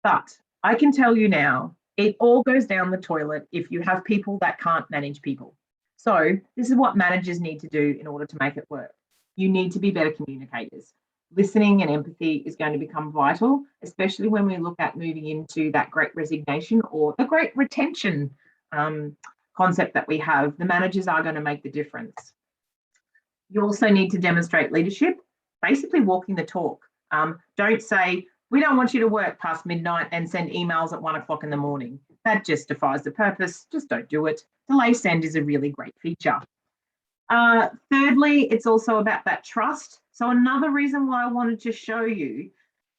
But I can tell you now, it all goes down the toilet if you have people that can't manage people. So this is what managers need to do in order to make it work. You need to be better communicators. Listening and empathy is going to become vital, especially when we look at moving into that great resignation or the great retention concept that we have. The managers are going to make the difference. You also need to demonstrate leadership, basically walking the talk. Don't say, we don't want you to work past midnight and send emails at 1 o'clock in the morning. That just defies the purpose. Just don't do it. Delay send is a really great feature. Thirdly, it's also about that trust. So another reason why I wanted to show you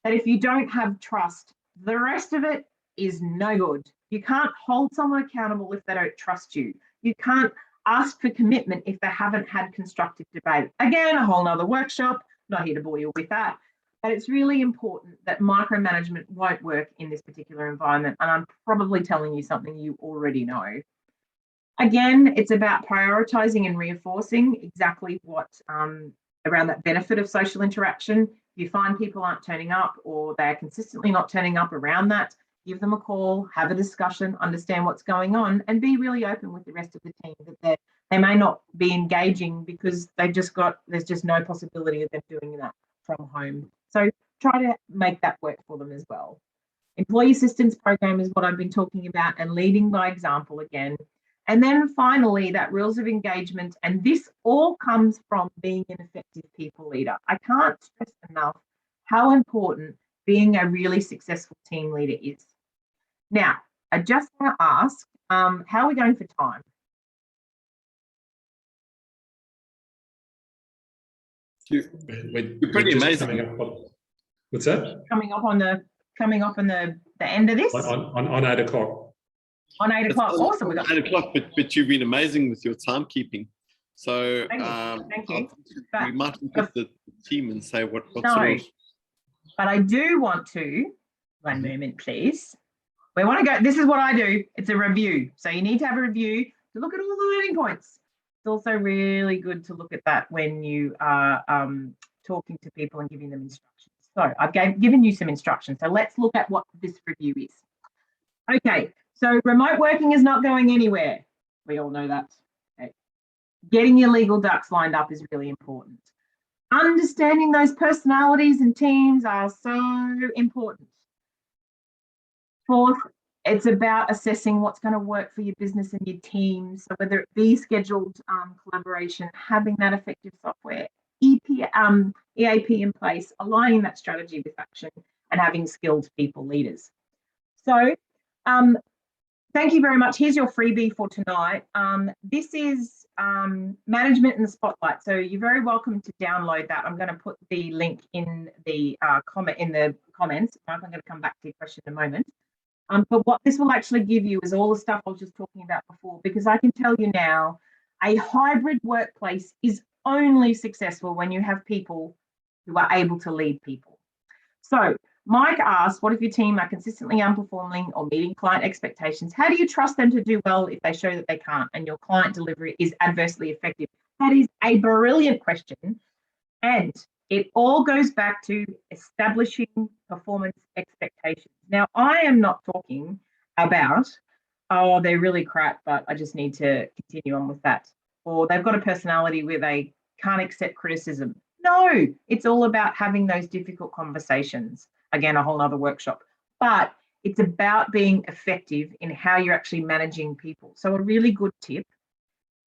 that if you don't have trust, the rest of it is no good. You can't hold someone accountable if they don't trust you. You can't ask for commitment if they haven't had constructive debate. Again, a whole nother workshop, not here to bore you with that. But it's really important that micromanagement won't work in this particular environment. And I'm probably telling you something you already know. Again, it's about prioritizing and reinforcing exactly what around that benefit of social interaction. If you find people aren't turning up or they're consistently not turning up around that, give them a call, have a discussion, understand what's going on, and be really open with the rest of the team that they may not be engaging because there's just no possibility of them doing that from home. So try to make that work for them as well. Employee assistance program is what I've been talking about, and leading by example again. And then finally, that rules of engagement. And this all comes from being an effective people leader. I can't stress enough how important being a really successful team leader is. Now, I just want to ask, how are we going for time? You're pretty amazing. What's that? Coming up on the end of this? On 8 o'clock. On 8 o'clock. Awesome. We got 8 o'clock, but you've been amazing with your timekeeping. So Thank you. We might look at the team and say what No, sort of. but I do want to, one moment, please. We want to go, this is what I do. It's a review. So you need to have a review to look at all the learning points. It's also really good to look at that when you are talking to people and giving them instructions. So I've given you some instructions. So let's look at what this review is. Okay, so remote working is not going anywhere. We all know that. Okay. Getting your legal ducks lined up is really important. Understanding those personalities and teams are so important. Fourth, it's about assessing what's going to work for your business and your team. So whether it be scheduled collaboration, having that effective software, EAP in place, aligning that strategy with action, and having skilled people leaders. So thank you very much. Here's your freebie for tonight. This is management in the spotlight. So you're very welcome to download that. I'm going to put the link in the comments. I'm going to come back to your question in a moment. But what this will actually give you is all the stuff I was just talking about before, because I can tell you now, a hybrid workplace is only successful when you have people who are able to lead people. So Mike asked, what if your team are consistently underperforming or meeting client expectations? How do you trust them to do well if they show that they can't and your client delivery is adversely affected? That is a brilliant question. And it all goes back to establishing performance expectations. Now, I am not talking about, oh, they're really crap, but I just need to continue on with that. Or they've got a personality where they can't accept criticism. No, it's all about having those difficult conversations. Again, a whole nother workshop. But it's about being effective in how you're actually managing people. So a really good tip,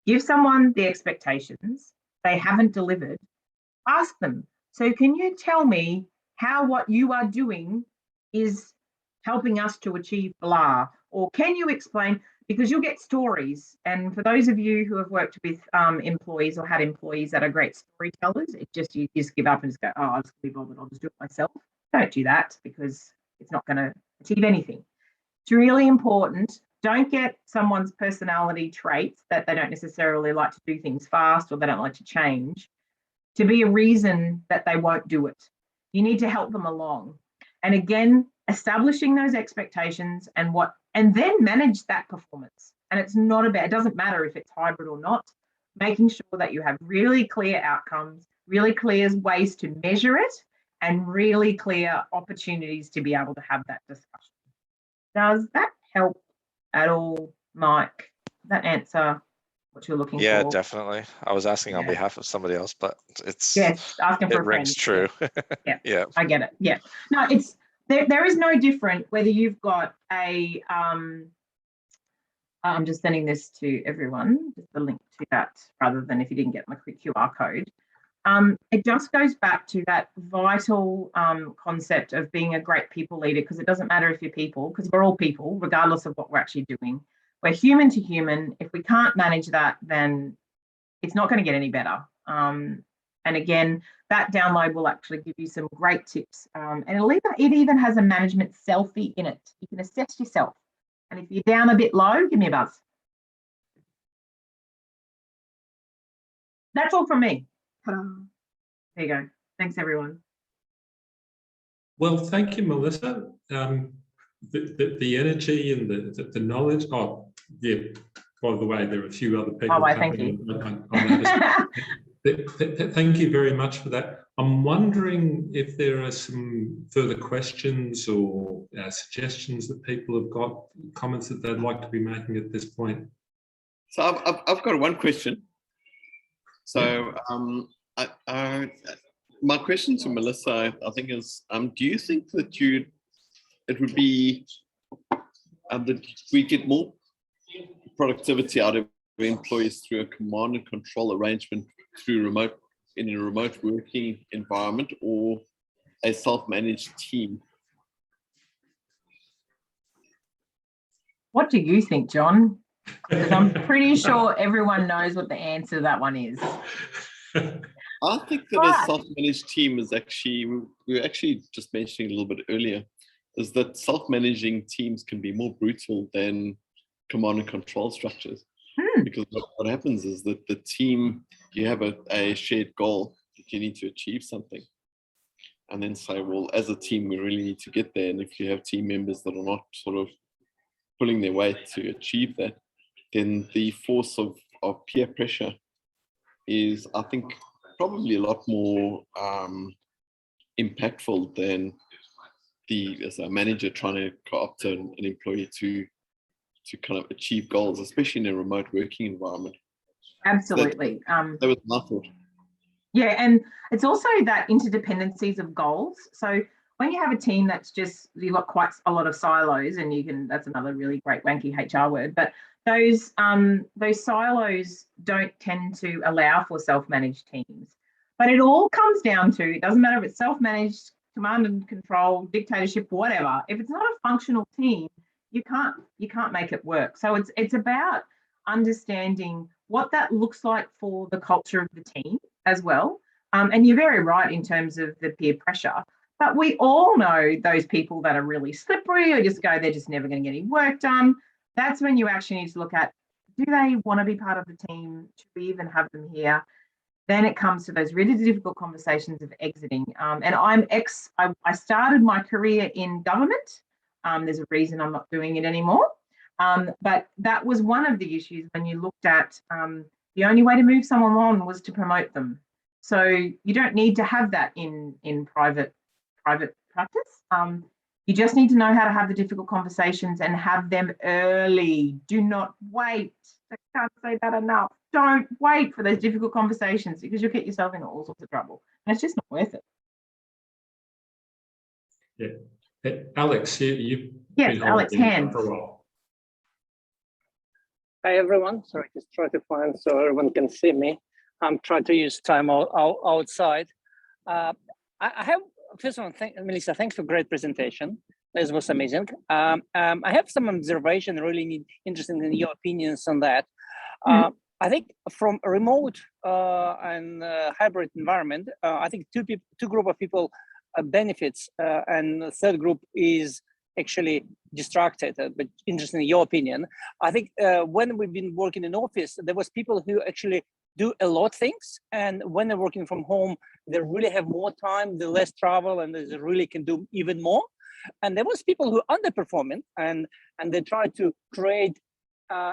give someone the expectations they haven't delivered. Ask them, so can you tell me how what you are doing is helping us to achieve blah? Or can you explain, because you'll get stories. And for those of you who have worked with employees or had employees that are great storytellers, you just give up and just go, oh, I'll just be bothered, I'll just do it myself. Don't do that, because it's not going to achieve anything. It's really important. Don't get someone's personality traits that they don't necessarily like to do things fast or they don't like to change to be a reason that they won't do it. You need to help them along. And again, establishing those expectations and then manage that performance. And it's not about, it doesn't matter if it's hybrid or not, making sure that you have really clear outcomes, really clear ways to measure it, and really clear opportunities to be able to have that discussion. Does that help at all, Mike? Does that answer what you're looking for? Yeah, definitely. I was asking on behalf of somebody else, but yes, asking for a friend. Rings true. Yeah. Yeah, I get it. Yeah, no, it's there is no different whether you've got a I'm just sending this to everyone, just the link to that, rather than if you didn't get my quick QR code. It just goes back to that vital concept of being a great people leader, because it doesn't matter if you're people, because we're all people, regardless of what we're actually doing. We're human to human. If we can't manage that, then it's not going to get any better. And again, that download will actually give you some great tips. And it even has a management selfie in it. You can assess yourself. And if you're down a bit low, give me a buzz. That's all from me. There you go. Thanks, everyone. Well, thank you, Melissa. The energy and the knowledge. Oh, yeah. By the way, there are a few other people. Oh, thank you. Thank you very much for that. I'm wondering if there are some further questions or suggestions that people have got, comments that they'd like to be making at this point. So I've got one question. So my question to Melissa, I think, is, do you think that it would be that we get more productivity out of employees through a command and control arrangement in a remote working environment, or a self-managed team? What do you think, John? Because I'm pretty sure everyone knows what the answer to that one is. I think that a self-managed team is actually, we were actually just mentioning a little bit earlier, is that self-managing teams can be more brutal than command and control structures. Because what happens is that the team, you have a shared goal that you need to achieve something, and then say, well, as a team, we really need to get there. And if you have team members that are not sort of pulling their weight to achieve that, then the force of peer pressure is, I think, probably a lot more impactful than as a manager trying to co-opt an employee to kind of achieve goals, especially in a remote working environment. Absolutely. That was my thought. Yeah, and it's also that interdependencies of goals. So when you have a team that's just, you've got quite a lot of silos, and you can, that's another really great wanky HR word, but those silos don't tend to allow for self-managed teams. But it all comes down to, it doesn't matter if it's self-managed, command and control, dictatorship, whatever, if it's not a functional team, you can't make it work. So it's about understanding what that looks like for the culture of the team as well. And you're very right in terms of the peer pressure, but we all know those people that are really slippery or just go, they're just never going to get any work done. That's when you actually need to look at, do they want to be part of the team? Should we even have them here? Then it comes to those really difficult conversations of exiting. And I started my career in government. There's a reason I'm not doing it anymore. But that was one of the issues when you looked at the only way to move someone on was to promote them. So you don't need to have that in private practice. You just need to know how to have the difficult conversations and have them early. Do not wait. I can't say that enough. Don't wait for those difficult conversations, because you'll get yourself into all sorts of trouble. And it's just not worth it. Yeah. Alex, you've yes, been Alex, hands. for a while. Hi, everyone. Sorry, just try to find so everyone can see me. I'm trying to use time outside. I have, first of all, Melissa, thanks for great presentation. This was amazing. I have some observation, really interested in your opinions on that. I think from a remote and hybrid environment, I think two group of people benefits, and the third group is actually distracted. But interested in your opinion. I think when we've been working in office, there was people who actually do a lot of things, and when they're working from home, they really have more time, they less travel, and they really can do even more. And there was people who underperforming, and they try to create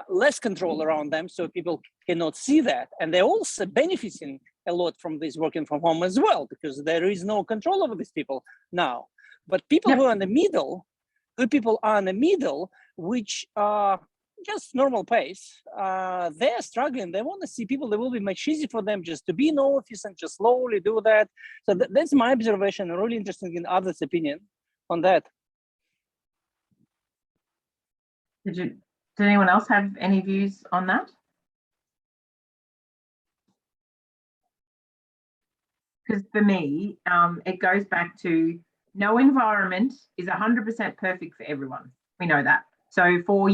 less control around them so people cannot see that. And they're also benefiting a lot from this working from home as well, because there is no control over these people now. But people who are in the middle, which are just normal pace, they're struggling. They want to see people. It will be much easier for them just to be in office and just slowly do that. So that's my observation. I'm really interested in others' opinion on that. Did anyone else have any views on that? Because for me, it goes back to no environment is 100% perfect for everyone. We know that. So for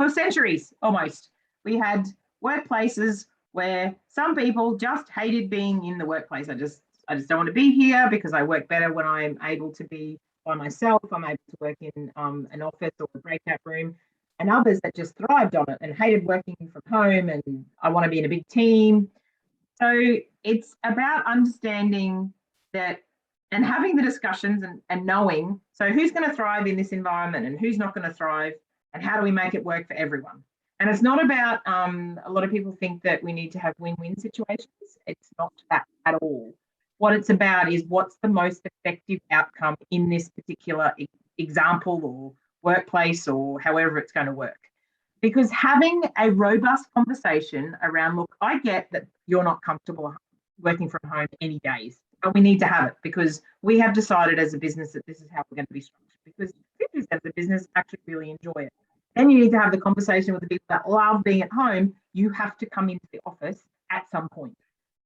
centuries almost, we had workplaces where some people just hated being in the workplace. I just don't want to be here because I work better when I'm able to be by myself. I'm able to work in an office or a breakout room, and others that just thrived on it and hated working from home, and I want to be in a big team. So it's about understanding that and having the discussions and knowing, so who's going to thrive in this environment and who's not going to thrive, and how do we make it work for everyone? And it's not about, a lot of people think that we need to have win-win situations. It's not that at all. What it's about is what's the most effective outcome in this particular example or workplace or however it's going to work. Because having a robust conversation around, look, I get that you're not comfortable working from home any days, but we need to have it because we have decided as a business that this is how we're going to be structured, because people as a business actually really enjoy it. Then you need to have the conversation with the people that love being at home. You have to come into the office at some point.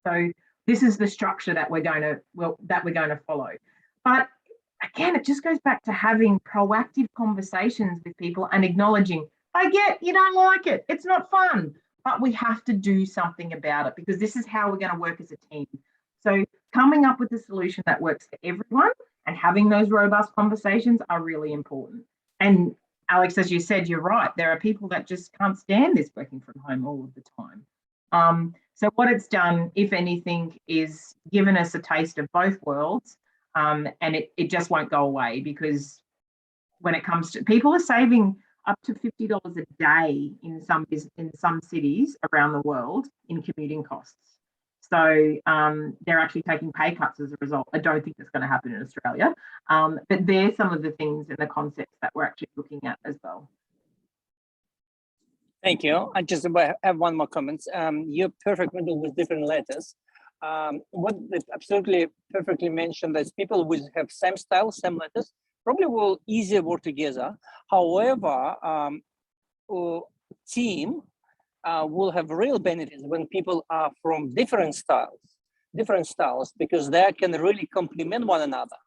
So this is the structure that we're going to follow. But again, it just goes back to having proactive conversations with people and acknowledging, I get you don't like it, it's not fun, but we have to do something about it because this is how we're going to work as a team. So coming up with a solution that works for everyone and having those robust conversations are really important. And Alex, as you said, you're right. There are people that just can't stand this working from home all of the time. So what it's done, if anything, is given us a taste of both worlds, and it just won't go away because when it comes to people are saving up to $50 a day in some cities around the world in commuting costs. So they're actually taking pay cuts as a result. I don't think that's going to happen in Australia, but there's some of the things and the concepts that we're actually looking at as well. Thank you. I just have one more comment. You're perfect middle with different letters. What they absolutely perfectly mentioned is people will have same style, same letters, probably will easier work together. However, team will have real benefits when people are from different styles, because they can really complement one another.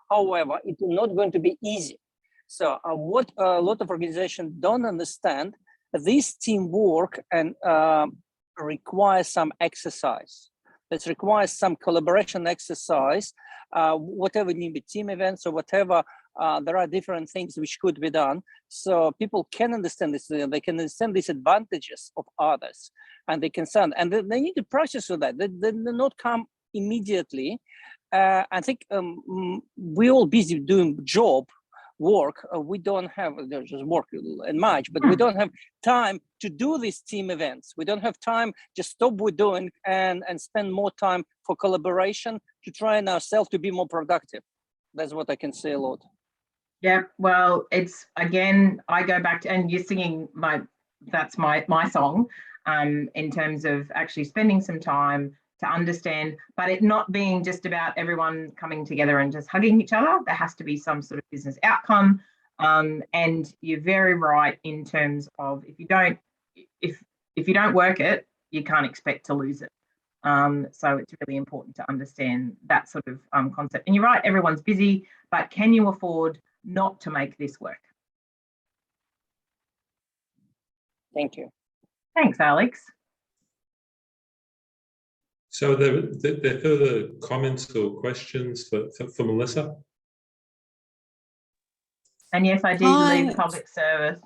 However, it is not going to be easy. So what a lot of organizations don't understand, this teamwork and requires some exercise. It requires some collaboration exercise, whatever need be team events or whatever. There are different things which could be done. So people can understand this, they can understand these advantages of others, and they can stand, and they need to practice with that. They not come immediately. I think we're all busy doing work. We don't have, there's just work and much, but we don't have time to do these team events. We don't have time, just stop what we're doing and spend more time for collaboration to train ourselves to be more productive. That's what I can say a lot. Yeah, well, it's, again, I go back to, and you're singing that's my song, in terms of actually spending some time to understand, but it not being just about everyone coming together and just hugging each other. There has to be some sort of business outcome. And you're very right in terms of if you don't work it, you can't expect to lose it. So it's really important to understand that sort of concept. And you're right, everyone's busy, but can you afford not to make this work? Thank you. Thanks, Alex. So there further comments or questions for Melissa? And yes, I did leave public service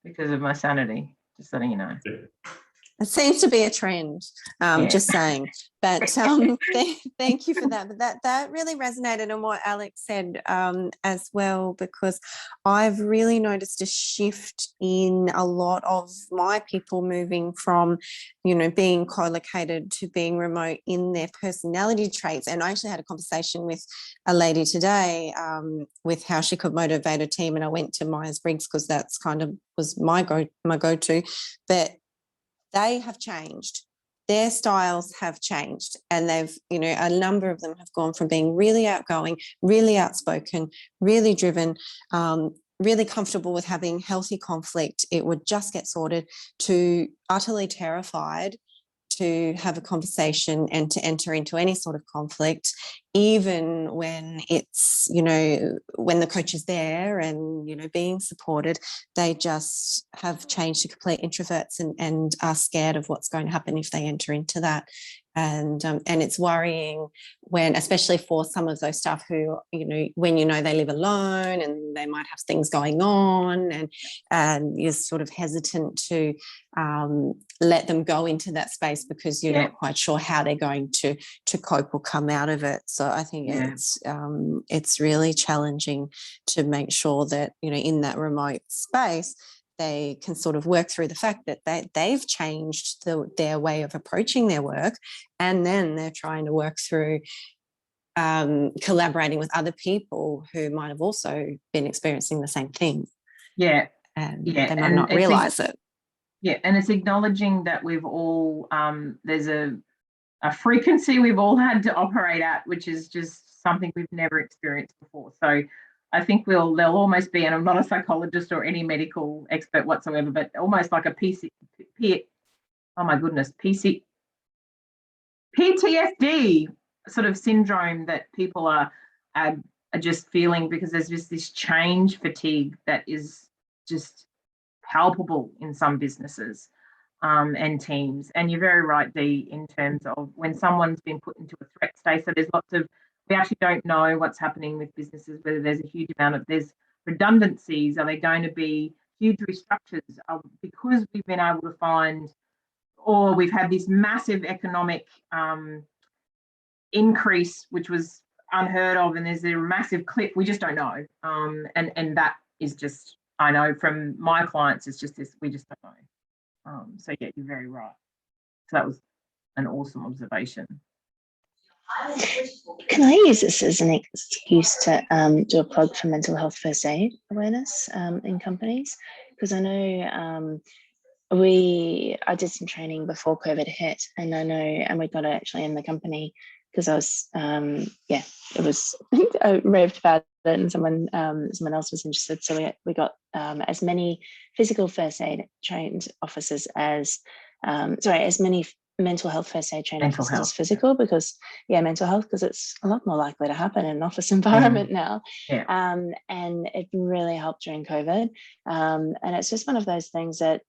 because of my sanity, just letting you know. Yeah. It seems to be a trend, just saying. But thank you for that. But that really resonated on what Alex said as well, because I've really noticed a shift in a lot of my people moving from, being co-located to being remote in their personality traits. And I actually had a conversation with a lady today with how she could motivate a team. And I went to Myers-Briggs because that's kind of was my go-to. But they have changed. Their styles have changed, and they've, a number of them have gone from being really outgoing, really outspoken, really driven, really comfortable with having healthy conflict. It would just get sorted, to utterly terrified to have a conversation and to enter into any sort of conflict, even when it's, when the coach is there and, being supported. They just have changed to complete introverts and are scared of what's going to happen if they enter into that. And it's worrying when, especially for some of those staff who, when they live alone and they might have things going on, and you're sort of hesitant to let them go into that space because you're not quite sure how they're going to cope or come out of it. So I think it's really challenging to make sure that, in that remote space, they can sort of work through the fact that they've changed their way of approaching their work, and then they're trying to work through collaborating with other people who might have also been experiencing the same thing. Yeah. And they might not realise it. Yeah, and it's acknowledging that we've all, there's a frequency we've all had to operate at, which is just something we've never experienced before. So I think there'll almost be, and I'm not a psychologist or any medical expert whatsoever, but almost like a PTSD sort of syndrome that people are just feeling, because there's just this change fatigue that is just palpable in some businesses and teams. And you're very right, Dee, in terms of when someone's been put into a threat state. So there's lots of, we actually don't know what's happening with businesses, whether there's a huge amount of, there's redundancies, are they going to be huge restructures? Because we've been able to find, or we've had this massive economic increase, which was unheard of, and there's a massive cliff, we just don't know. And that is just, I know from my clients, it's just this, we just don't know. So yeah, you're very right. So that was an awesome observation. Can I use this as an excuse to do a plug for mental health first aid awareness in companies? Because I know I did some training before COVID hit, and I know, and we got it actually in the company, because I was, I raved about it, and someone else was interested. So we got as many physical first aid trained officers as, as many mental health first aid trained officers as physical, because mental health, because it's a lot more likely to happen in an office environment now. And it really helped during COVID. And it's just one of those things that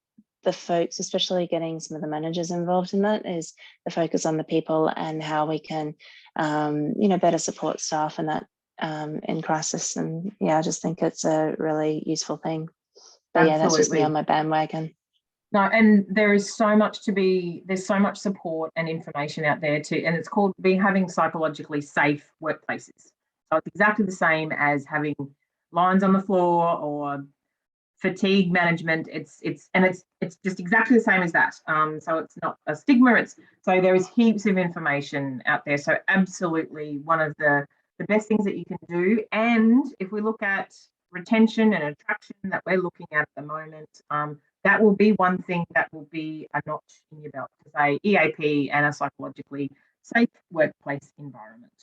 the folks, especially getting some of the managers involved in that, is the focus on the people and how we can, better support staff and that in crisis. And I just think it's a really useful thing. But that's just me on my bandwagon. No, and there is so much there's so much support and information out there too, and it's called having psychologically safe workplaces. So it's exactly the same as having lines on the floor or fatigue management. It's just exactly the same as that. So it's not a stigma. So there is heaps of information out there. So absolutely one of the best things that you can do. And if we look at retention and attraction that we're looking at the moment, that will be one thing that will be a notch in your belt, to say EAP and a psychologically safe workplace environment.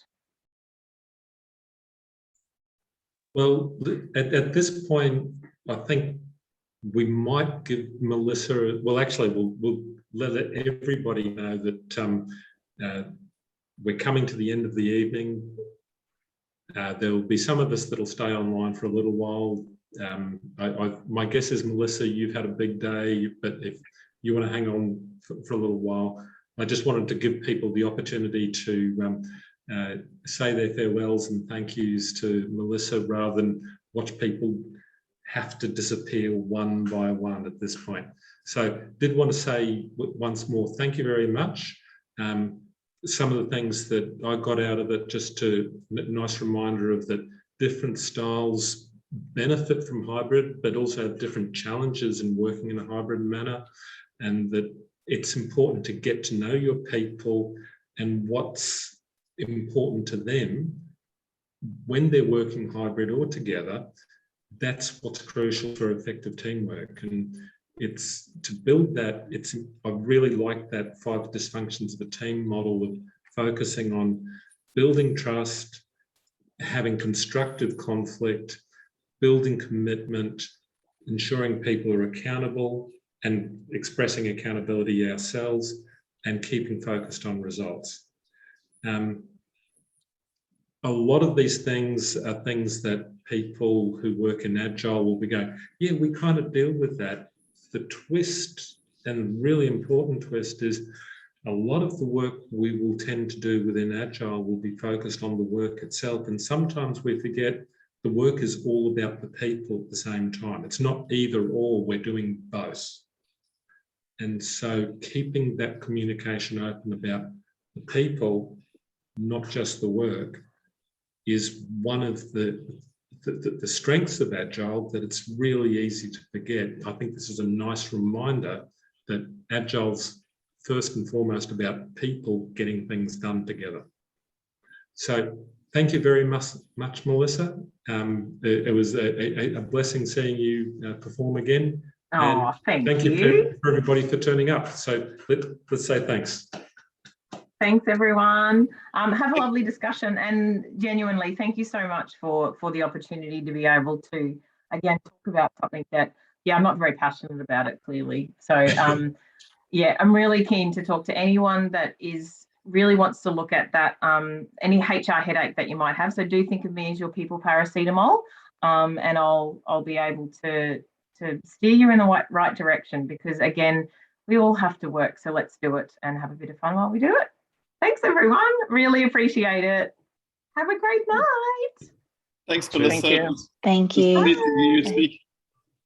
Well, at this point, I think we might give Melissa, well, actually, we'll let everybody know that we're coming to the end of the evening. There will be some of us that'll stay online for a little while. My guess is, Melissa, you've had a big day, but if you want to hang on for a little while, I just wanted to give people the opportunity to say their farewells and thank yous to Melissa, rather than watch people have to disappear one by one at this point. So did want to say once more, thank you very much. Some of the things that I got out of it, just a nice reminder of that different styles benefit from hybrid, but also have different challenges in working in a hybrid manner, and that it's important to get to know your people and what's important to them when they're working hybrid or together. That's what's crucial for effective teamwork. And it's to build that, I really like that 5 dysfunctions of a team model of focusing on building trust, having constructive conflict, building commitment, ensuring people are accountable and expressing accountability ourselves, and keeping focused on results. A lot of these things are things that people who work in Agile will be going, yeah, we kind of deal with that. The twist, and really important twist, is a lot of the work we will tend to do within Agile will be focused on the work itself. And sometimes we forget the work is all about the people at the same time. It's not either or, we're doing both. And so keeping that communication open about the people, not just the work, is one of the strengths of Agile, that it's really easy to forget. I think this is a nice reminder that Agile's first and foremost about people getting things done together. So thank you very much, Melissa. It was a blessing seeing you perform again. Oh, thank you for everybody for turning up. So let's say thanks. Thanks, everyone. Have a lovely discussion, and genuinely, thank you so much for the opportunity to be able to, again, talk about something that, yeah, I'm not very passionate about it, clearly. So, yeah, I'm really keen to talk to anyone that really wants to look at that, any HR headache that you might have. So do think of me as your people paracetamol, and I'll be able to steer you in the right direction, because, again, we all have to work. So let's do it and have a bit of fun while we do it. Thanks, everyone. Really appreciate it. Have a great night. Thanks, Melissa. Thank you. It's great to hear you speak.